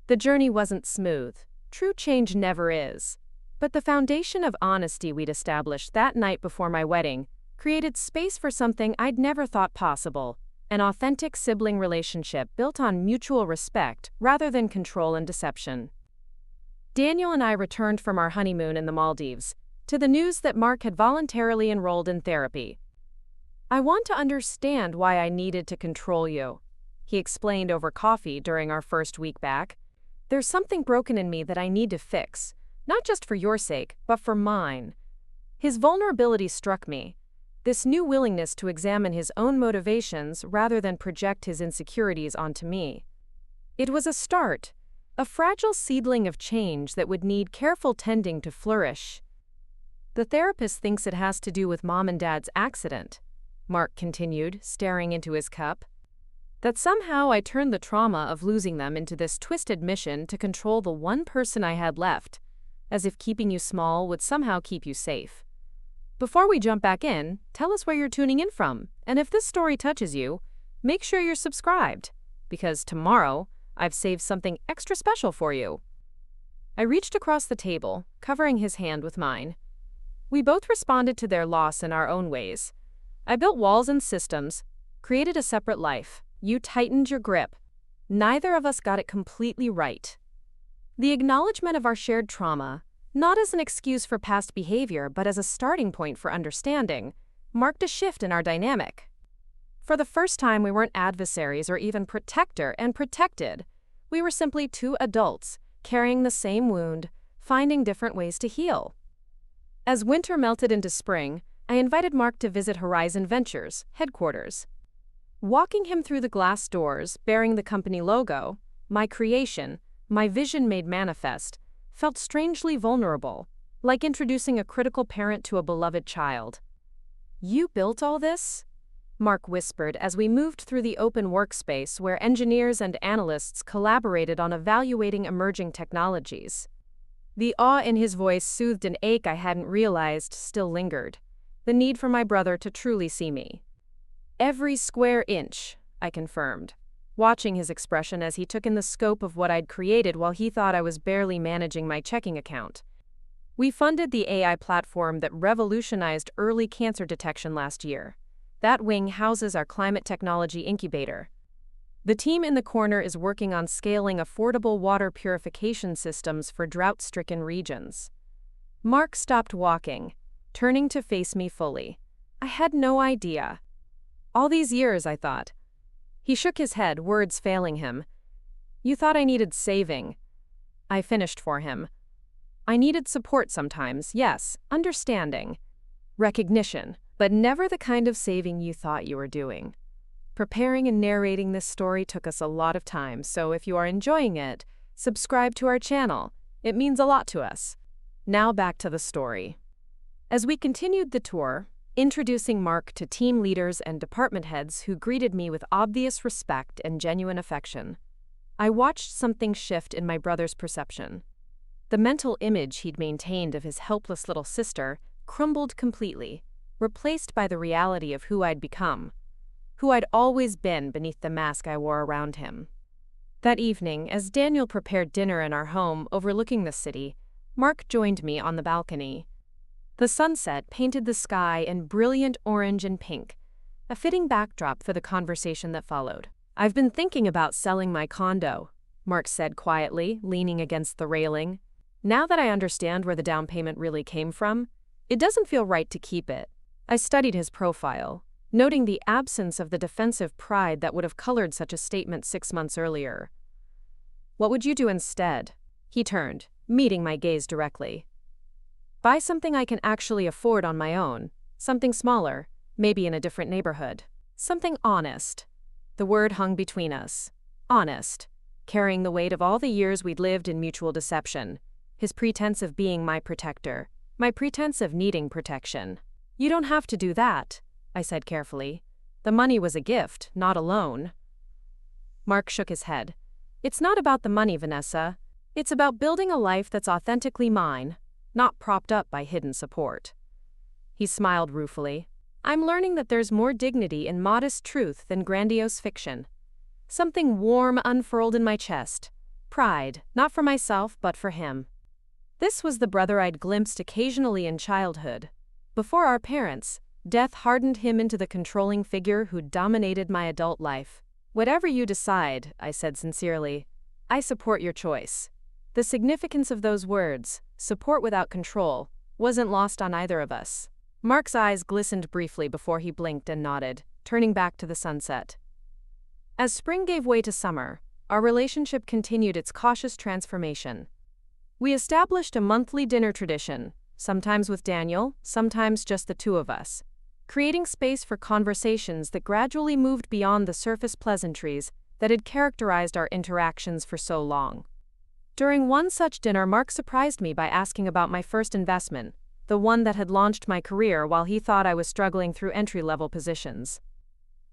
The journey wasn't smooth. True change never is. But the foundation of honesty we'd established that night before my wedding created space for something I'd never thought possible: an authentic sibling relationship built on mutual respect rather than control and deception. Daniel and I returned from our honeymoon in the Maldives to the news that Mark had voluntarily enrolled in therapy. "I want to understand why I needed to control you," he explained over coffee during our first week back. "There's something broken in me that I need to fix, not just for your sake, but for mine." His vulnerability struck me. This new willingness to examine his own motivations rather than project his insecurities onto me. It was a start, a fragile seedling of change that would need careful tending to flourish. "The therapist thinks it has to do with Mom and Dad's accident," Mark continued, staring into his cup. "That somehow I turned the trauma of losing them into this twisted mission to control the one person I had left, as if keeping you small would somehow keep you safe." Before we jump back in, tell us where you're tuning in from, and if this story touches you, make sure you're subscribed, because tomorrow I've saved something extra special for you. I reached across the table, covering his hand with mine. We both responded to their loss in our own ways. I built walls and systems, created a separate life. You tightened your grip. Neither of us got it completely right. The acknowledgement of our shared trauma, not as an excuse for past behavior but as a starting point for understanding, marked a shift in our dynamic. For the first time, we weren't adversaries or even protector and protected. We were simply two adults, carrying the same wound, finding different ways to heal. As winter melted into spring, I invited Mark to visit Horizon Ventures headquarters. Walking him through the glass doors bearing the company logo, my creation, my vision made manifest, felt strangely vulnerable, like introducing a critical parent to a beloved child. "You built all this?" Mark whispered as we moved through the open workspace where engineers and analysts collaborated on evaluating emerging technologies. The awe in his voice soothed an ache I hadn't realized still lingered, the need for my brother to truly see me. "Every square inch," I confirmed, watching his expression as he took in the scope of what I'd created while he thought I was barely managing my checking account. We funded the AI platform that revolutionized early cancer detection last year. That wing houses our climate technology incubator. The team in the corner is working on scaling affordable water purification systems for drought-stricken regions. Mark stopped walking, turning to face me fully. I had no idea. "All these years," I thought. He shook his head, words failing him. "You thought I needed saving." I finished for him. "I needed support sometimes, yes, understanding, recognition, but never the kind of saving you thought you were doing." Preparing and narrating this story took us a lot of time, so if you are enjoying it, subscribe to our channel. It means a lot to us. Now back to the story. As we continued the tour, introducing Mark to team leaders and department heads who greeted me with obvious respect and genuine affection, I watched something shift in my brother's perception. The mental image he'd maintained of his helpless little sister crumbled completely, replaced by the reality of who I'd become, who I'd always been beneath the mask I wore around him. That evening, as Daniel prepared dinner in our home overlooking the city, Mark joined me on the balcony. The sunset painted the sky in brilliant orange and pink, a fitting backdrop for the conversation that followed. "I've been thinking about selling my condo," Mark said quietly, leaning against the railing. "Now that I understand where the down payment really came from, it doesn't feel right to keep it." I studied his profile, noting the absence of the defensive pride that would have colored such a statement 6 months earlier. "What would you do instead?" He turned, meeting my gaze directly. "Buy something I can actually afford on my own, something smaller, maybe in a different neighborhood. Something honest." The word hung between us. Honest, carrying the weight of all the years we'd lived in mutual deception, his pretense of being my protector, my pretense of needing protection. "You don't have to do that," I said carefully. "The money was a gift, not a loan." Mark shook his head. "It's not about the money, Vanessa. It's about building a life that's authentically mine, not propped up by hidden support. He smiled ruefully. I'm learning that there's more dignity in modest truth than grandiose fiction. Something warm unfurled in my chest. Pride, not for myself, but for him. This was the brother I'd glimpsed occasionally in childhood. Before our parents, death hardened him into the controlling figure who dominated my adult life. Whatever you decide, I said sincerely, I support your choice. The significance of those words, support without control, wasn't lost on either of us. Mark's eyes glistened briefly before he blinked and nodded, turning back to the sunset. As spring gave way to summer, our relationship continued its cautious transformation. We established a monthly dinner tradition, sometimes with Daniel, sometimes just the two of us, creating space for conversations that gradually moved beyond the surface pleasantries that had characterized our interactions for so long. During one such dinner, Mark surprised me by asking about my first investment, the one that had launched my career while he thought I was struggling through entry-level positions.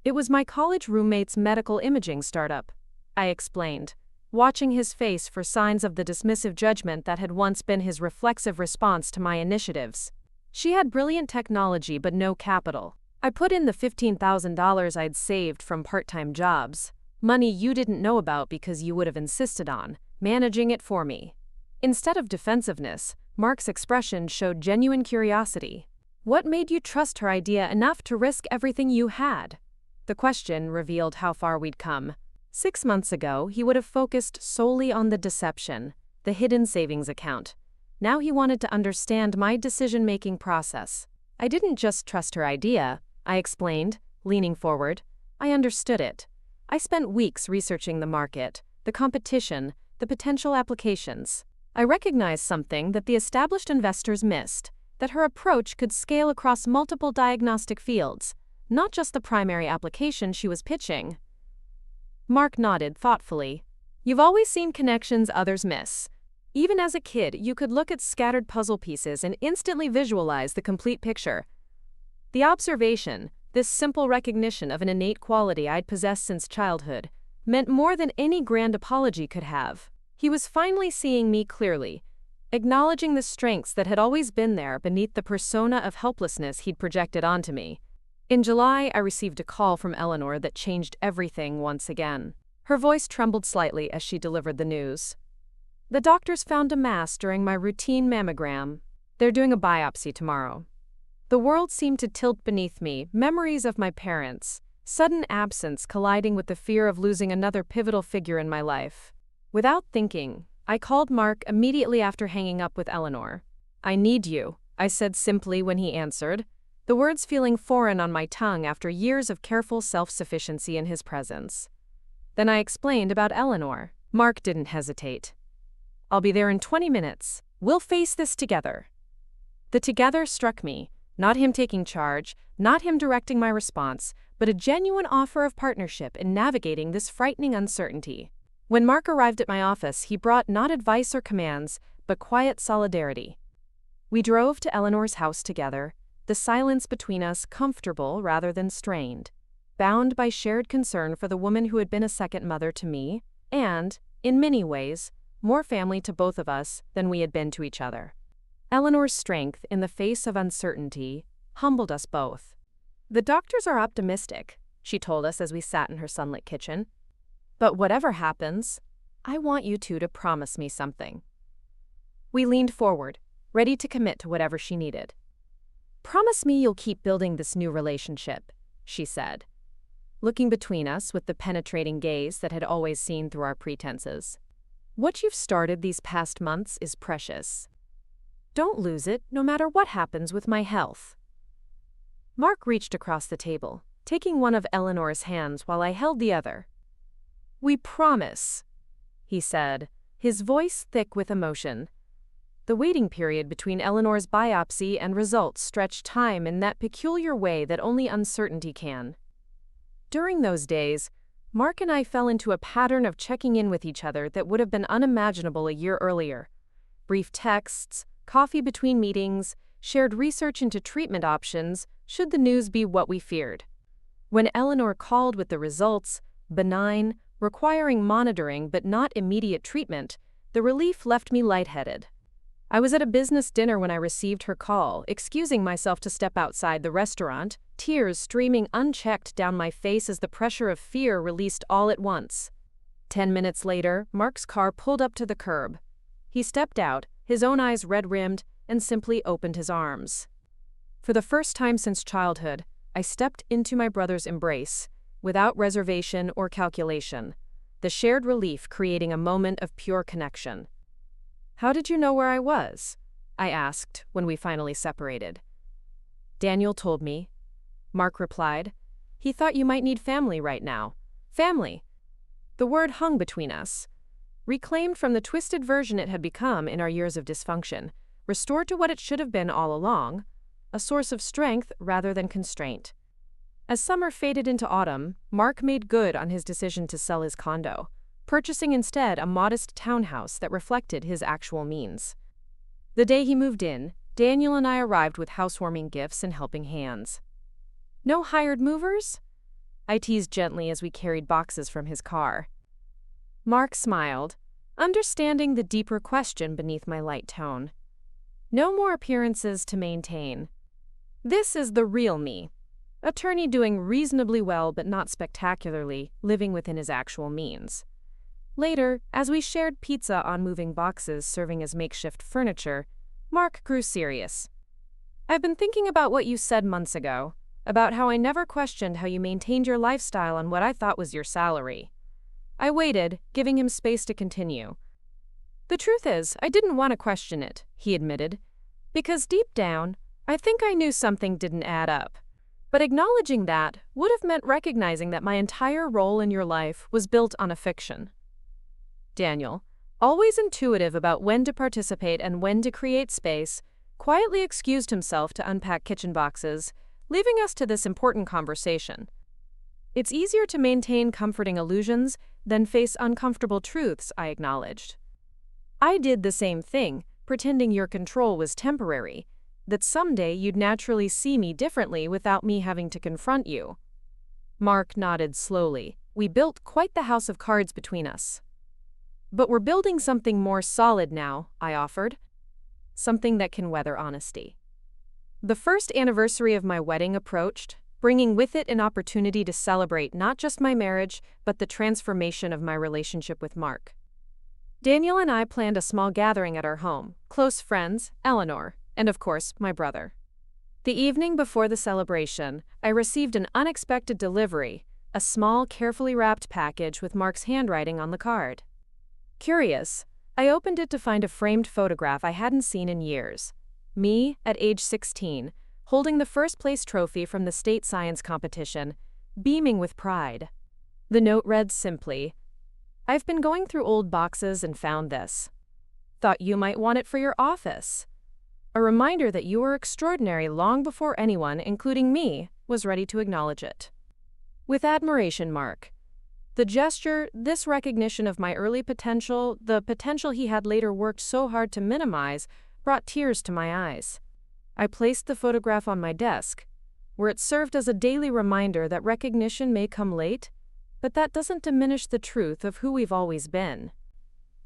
It was my college roommate's medical imaging startup, I explained, watching his face for signs of the dismissive judgment that had once been his reflexive response to my initiatives. She had brilliant technology but no capital. I put in the $15,000 I'd saved from part-time jobs, money you didn't know about because you would have insisted on managing it for me. Instead of defensiveness, Mark's expression showed genuine curiosity. What made you trust her idea enough to risk everything you had? The question revealed how far we'd come. 6 months ago, he would have focused solely on the deception, the hidden savings account. Now he wanted to understand my decision-making process. I didn't just trust her idea, I explained, leaning forward. I understood it. I spent weeks researching the market, the competition, the potential applications. I recognized something that the established investors missed, that her approach could scale across multiple diagnostic fields, not just the primary application she was pitching. Mark nodded thoughtfully. You've always seen connections others miss. Even as a kid, you could look at scattered puzzle pieces and instantly visualize the complete picture. The observation, this simple recognition of an innate quality I'd possessed since childhood, meant more than any grand apology could have. He was finally seeing me clearly, acknowledging the strengths that had always been there beneath the persona of helplessness he'd projected onto me. In July, I received a call from Eleanor that changed everything once again. Her voice trembled slightly as she delivered the news. The doctors found a mass during my routine mammogram. They're doing a biopsy tomorrow. The world seemed to tilt beneath me, memories of my parents, sudden absence colliding with the fear of losing another pivotal figure in my life. Without thinking, I called Mark immediately after hanging up with Eleanor. I need you, I said simply when he answered, the words feeling foreign on my tongue after years of careful self-sufficiency in his presence. Then I explained about Eleanor. Mark didn't hesitate. I'll be there in 20 minutes. We'll face this together. The together struck me, not him taking charge, not him directing my response, but a genuine offer of partnership in navigating this frightening uncertainty. When Mark arrived at my office, he brought not advice or commands, but quiet solidarity. We drove to Eleanor's house together, the silence between us comfortable rather than strained, bound by shared concern for the woman who had been a second mother to me, and, in many ways, more family to both of us than we had been to each other. Eleanor's strength in the face of uncertainty humbled us both. The doctors are optimistic, she told us as we sat in her sunlit kitchen. But whatever happens, I want you two to promise me something. We leaned forward, ready to commit to whatever she needed. Promise me you'll keep building this new relationship, she said, looking between us with the penetrating gaze that had always seen through our pretenses. What you've started these past months is precious. Don't lose it, no matter what happens with my health. Mark reached across the table, taking one of Eleanor's hands while I held the other. We promise, he said, his voice thick with emotion. The waiting period between Eleanor's biopsy and results stretched time in that peculiar way that only uncertainty can. During those days, Mark and I fell into a pattern of checking in with each other that would have been unimaginable a year earlier. Brief texts, coffee between meetings, shared research into treatment options, should the news be what we feared. When Eleanor called with the results, benign, requiring monitoring but not immediate treatment, The relief left me lightheaded. I was at a business dinner when I received her call, excusing myself to step outside the restaurant, tears streaming unchecked down my face as the pressure of fear released all at once. 10 minutes later, Mark's car pulled up to the curb. He stepped out, his own eyes red-rimmed, and simply opened his arms. For the first time since childhood, I stepped into my brother's embrace, without reservation or calculation, the shared relief creating a moment of pure connection. "How did you know where I was?" I asked when we finally separated. "Daniel told me," Mark replied. "He thought you might need family right now." Family. The word hung between us. Reclaimed from the twisted version it had become in our years of dysfunction, restored to what it should have been all along, a source of strength rather than constraint. As summer faded into autumn, Mark made good on his decision to sell his condo, purchasing instead a modest townhouse that reflected his actual means. The day he moved in, Daniel and I arrived with housewarming gifts and helping hands. "No hired movers?" I teased gently as we carried boxes from his car. Mark smiled, understanding the deeper question beneath my light tone. "No more appearances to maintain. This is the real me. Attorney doing reasonably well but not spectacularly, living within his actual means." Later, as we shared pizza on moving boxes serving as makeshift furniture, Mark grew serious. "I've been thinking about what you said months ago, about how I never questioned how you maintained your lifestyle on what I thought was your salary." I waited, giving him space to continue. "The truth is, I didn't want to question it," he admitted, "because deep down, I think I knew something didn't add up. But acknowledging that would have meant recognizing that my entire role in your life was built on a fiction." Daniel, always intuitive about when to participate and when to create space, quietly excused himself to unpack kitchen boxes, leaving us to this important conversation. "It's easier to maintain comforting illusions than face uncomfortable truths," I acknowledged. "I did the same thing, pretending your control was temporary, that someday you'd naturally see me differently without me having to confront you." Mark nodded slowly. "We built quite the house of cards between us." "But we're building something more solid now," I offered. "Something that can weather honesty." The first anniversary of my wedding approached, bringing with it an opportunity to celebrate not just my marriage, but the transformation of my relationship with Mark. Daniel and I planned a small gathering at our home, close friends, Eleanor, and of course, my brother. The evening before the celebration, I received an unexpected delivery, a small, carefully wrapped package with Mark's handwriting on the card. Curious, I opened it to find a framed photograph I hadn't seen in years. Me, at age 16, holding the first-place trophy from the state science competition, beaming with pride. The note read simply, "I've been going through old boxes and found this. Thought you might want it for your office. A reminder that you were extraordinary long before anyone, including me, was ready to acknowledge it." With admiration, Mark. The gesture, this recognition of my early potential, the potential he had later worked so hard to minimize, brought tears to my eyes. I placed the photograph on my desk, where it served as a daily reminder that recognition may come late, but that doesn't diminish the truth of who we've always been.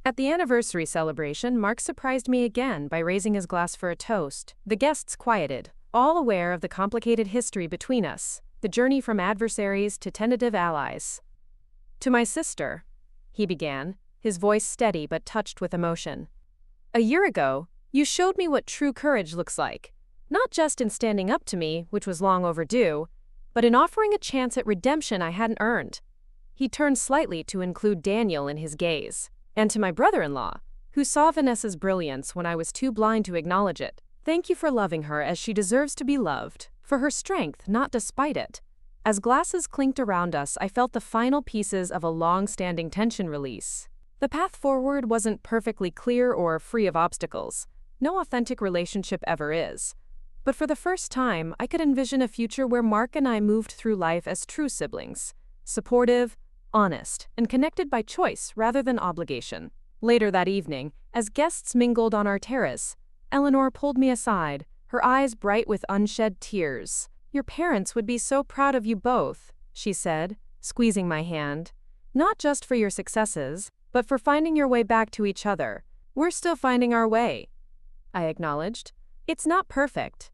At the anniversary celebration, Mark surprised me again by raising his glass for a toast. The guests quieted, all aware of the complicated history between us, the journey from adversaries to tentative allies. "To my sister," he began, his voice steady but touched with emotion. "A year ago, you showed me what true courage looks like, not just in standing up to me, which was long overdue, but in offering a chance at redemption I hadn't earned." He turned slightly to include Daniel in his gaze. "And to my brother-in-law, who saw Vanessa's brilliance when I was too blind to acknowledge it. Thank you for loving her as she deserves to be loved, for her strength, not despite it." As glasses clinked around us, I felt the final pieces of a long-standing tension release. The path forward wasn't perfectly clear or free of obstacles. No authentic relationship ever is. But for the first time, I could envision a future where Mark and I moved through life as true siblings, supportive, honest, and connected by choice rather than obligation. Later that evening, as guests mingled on our terrace, Eleanor pulled me aside, her eyes bright with unshed tears. "Your parents would be so proud of you both," she said, squeezing my hand. "Not just for your successes, But for finding your way back to each other, we're still finding our way, I acknowledged. It's not perfect.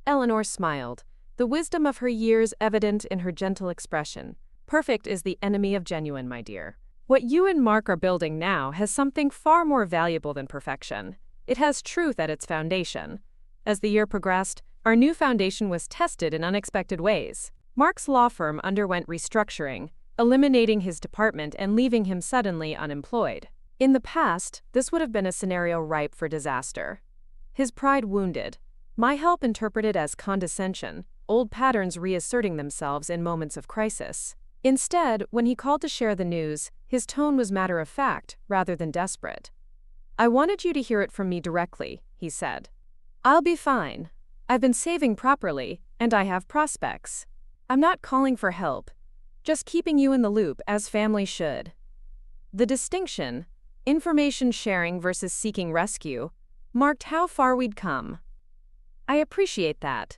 Eleanor smiled, the wisdom of her years evident in her gentle expression. Perfect is the enemy of genuine, my dear. What you and Mark are building now has something far more valuable than perfection. It has truth at its foundation. As the year progressed, our new foundation was tested in unexpected ways. Mark's law firm underwent restructuring, eliminating his department and leaving him suddenly unemployed. In the past, this would have been a scenario ripe for disaster. His pride wounded, my help interpreted as condescension, old patterns reasserting themselves in moments of crisis. Instead, when he called to share the news, his tone was matter-of-fact rather than desperate. I wanted you to hear it from me directly, he said. I'll be fine. I've been saving properly, and I have prospects. I'm not calling for help, just keeping you in the loop as family should. The distinction, information sharing versus seeking rescue, marked how far we'd come. I appreciate that,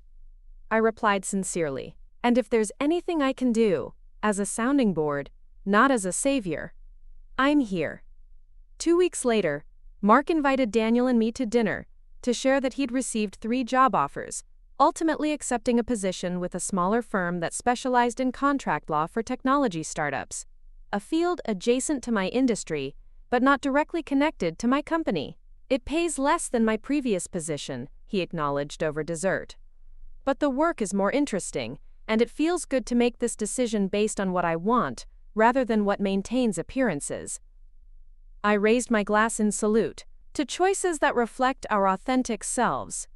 I replied sincerely. And if there's anything I can do, as a sounding board, not as a savior, I'm here. 2 weeks later, Mark invited Daniel and me to dinner to share that he'd received 3 job offers, ultimately accepting a position with a smaller firm that specialized in contract law for technology startups, a field adjacent to my industry, but not directly connected to my company. It pays less than my previous position, he acknowledged over dessert. But the work is more interesting, and it feels good to make this decision based on what I want, rather than what maintains appearances. I raised my glass in salute to choices that reflect our authentic selves.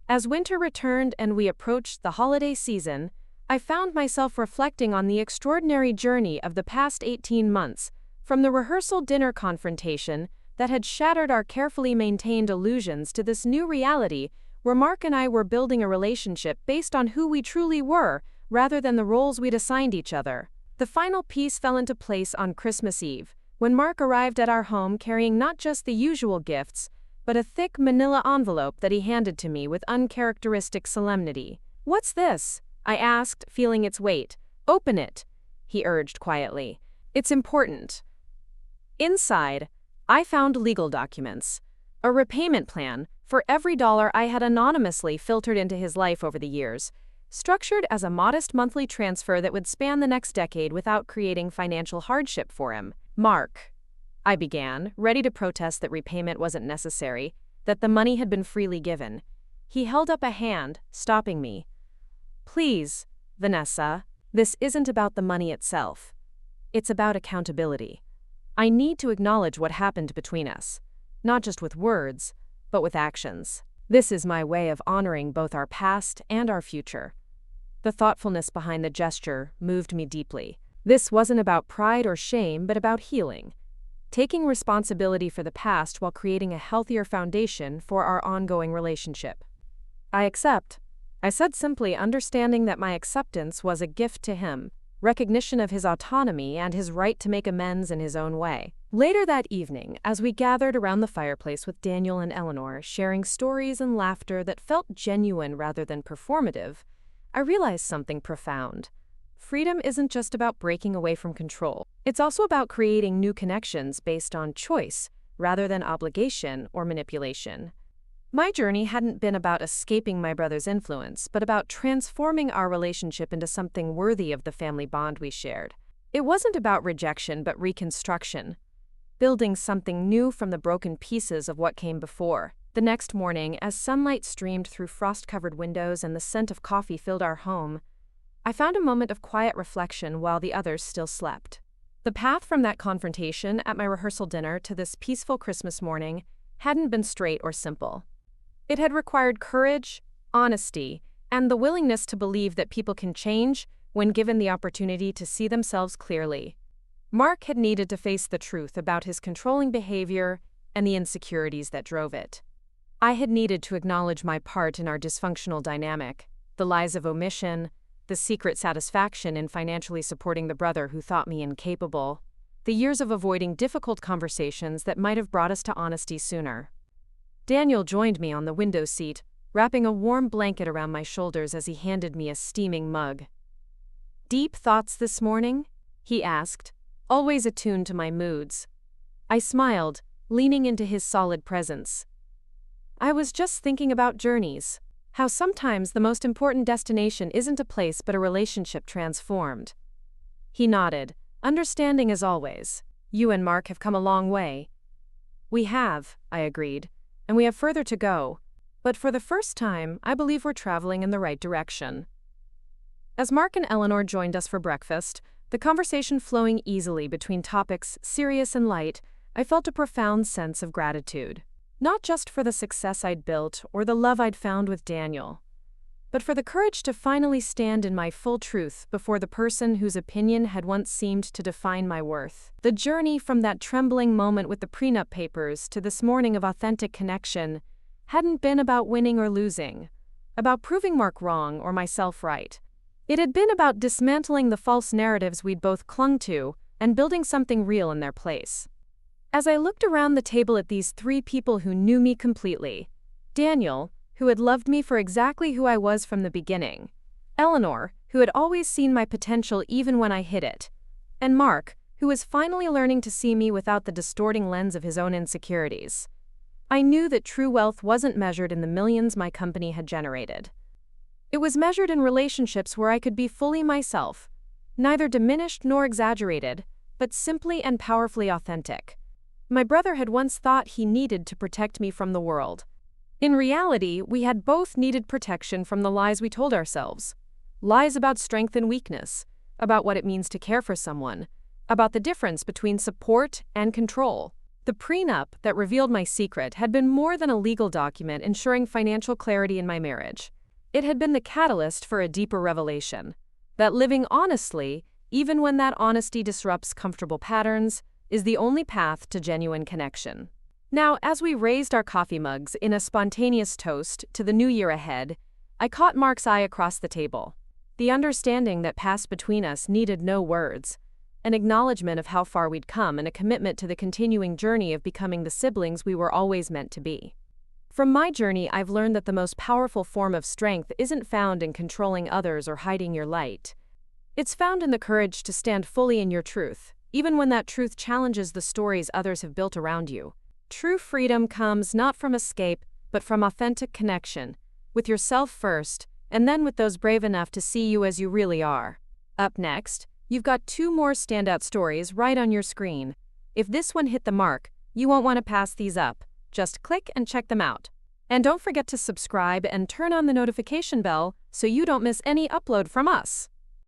As winter returned and we approached the holiday season, I found myself reflecting on the extraordinary journey of the past 18 months, from the rehearsal dinner confrontation that had shattered our carefully maintained illusions to this new reality where Mark and I were building a relationship based on who we truly were, rather than the roles we'd assigned each other. The final piece fell into place on Christmas Eve, when Mark arrived at our home carrying not just the usual gifts, but a thick manila envelope that he handed to me with uncharacteristic solemnity. "What's this?" I asked, feeling its weight. "Open it," he urged quietly. "It's important." Inside, I found legal documents, a repayment plan for every dollar I had anonymously filtered into his life over the years, structured as a modest monthly transfer that would span the next decade without creating financial hardship for him. "Mark," I began, ready to protest that repayment wasn't necessary, that the money had been freely given. He held up a hand, stopping me. "Please, Vanessa, this isn't about the money itself. It's about accountability. I need to acknowledge what happened between us, not just with words, but with actions. This is my way of honoring both our past and our future." The thoughtfulness behind the gesture moved me deeply. This wasn't about pride or shame, but about healing, taking responsibility for the past while creating a healthier foundation for our ongoing relationship. "I accept," I said simply, understanding that my acceptance was a gift to him, recognition of his autonomy and his right to make amends in his own way. Later that evening, as we gathered around the fireplace with Daniel and Eleanor, sharing stories and laughter that felt genuine rather than performative, I realized something profound. Freedom isn't just about breaking away from control. It's also about creating new connections based on choice, rather than obligation or manipulation. My journey hadn't been about escaping my brother's influence, but about transforming our relationship into something worthy of the family bond we shared. It wasn't about rejection, but reconstruction, building something new from the broken pieces of what came before. The next morning, as sunlight streamed through frost-covered windows and the scent of coffee filled our home, I found a moment of quiet reflection while the others still slept. The path from that confrontation at my rehearsal dinner to this peaceful Christmas morning hadn't been straight or simple. It had required courage, honesty, and the willingness to believe that people can change when given the opportunity to see themselves clearly. Mark had needed to face the truth about his controlling behavior and the insecurities that drove it. I had needed to acknowledge my part in our dysfunctional dynamic, the lies of omission, the secret satisfaction in financially supporting the brother who thought me incapable, the years of avoiding difficult conversations that might have brought us to honesty sooner. Daniel joined me on the window seat, wrapping a warm blanket around my shoulders as he handed me a steaming mug. "Deep thoughts this morning?" he asked, always attuned to my moods. I smiled, leaning into his solid presence. I was just thinking about journeys. How sometimes the most important destination isn't a place but a relationship transformed. He nodded, understanding as always. You and Mark have come a long way. We have, I agreed, and we have further to go. But for the first time, I believe we're traveling in the right direction. As Mark and Eleanor joined us for breakfast, the conversation flowing easily between topics serious and light, I felt a profound sense of gratitude. Not just for the success I'd built or the love I'd found with Daniel, but for the courage to finally stand in my full truth before the person whose opinion had once seemed to define my worth. The journey from that trembling moment with the prenup papers to this morning of authentic connection hadn't been about winning or losing, about proving Mark wrong or myself right. It had been about dismantling the false narratives we'd both clung to and building something real in their place. As I looked around the table at these three people who knew me completely, Daniel, who had loved me for exactly who I was from the beginning, Eleanor, who had always seen my potential even when I hid it, and Mark, who was finally learning to see me without the distorting lens of his own insecurities, I knew that true wealth wasn't measured in the millions my company had generated. It was measured in relationships where I could be fully myself, neither diminished nor exaggerated, but simply and powerfully authentic. My brother had once thought he needed to protect me from the world. In reality, we had both needed protection from the lies we told ourselves. Lies about strength and weakness, about what it means to care for someone, about the difference between support and control. The prenup that revealed my secret had been more than a legal document ensuring financial clarity in my marriage. It had been the catalyst for a deeper revelation, that living honestly, even when that honesty disrupts comfortable patterns, is the only path to genuine connection. Now, as we raised our coffee mugs in a spontaneous toast to the new year ahead, I caught Mark's eye across the table. The understanding that passed between us needed no words, an acknowledgement of how far we'd come and a commitment to the continuing journey of becoming the siblings we were always meant to be. From my journey, I've learned that the most powerful form of strength isn't found in controlling others or hiding your light. It's found in the courage to stand fully in your truth, even when that truth challenges the stories others have built around you. True freedom comes not from escape, but from authentic connection, with yourself first, and then with those brave enough to see you as you really are. Up next, you've got two more standout stories right on your screen. If this one hit the mark, you won't want to pass these up. Just click and check them out. And don't forget to subscribe and turn on the notification bell so you don't miss any upload from us.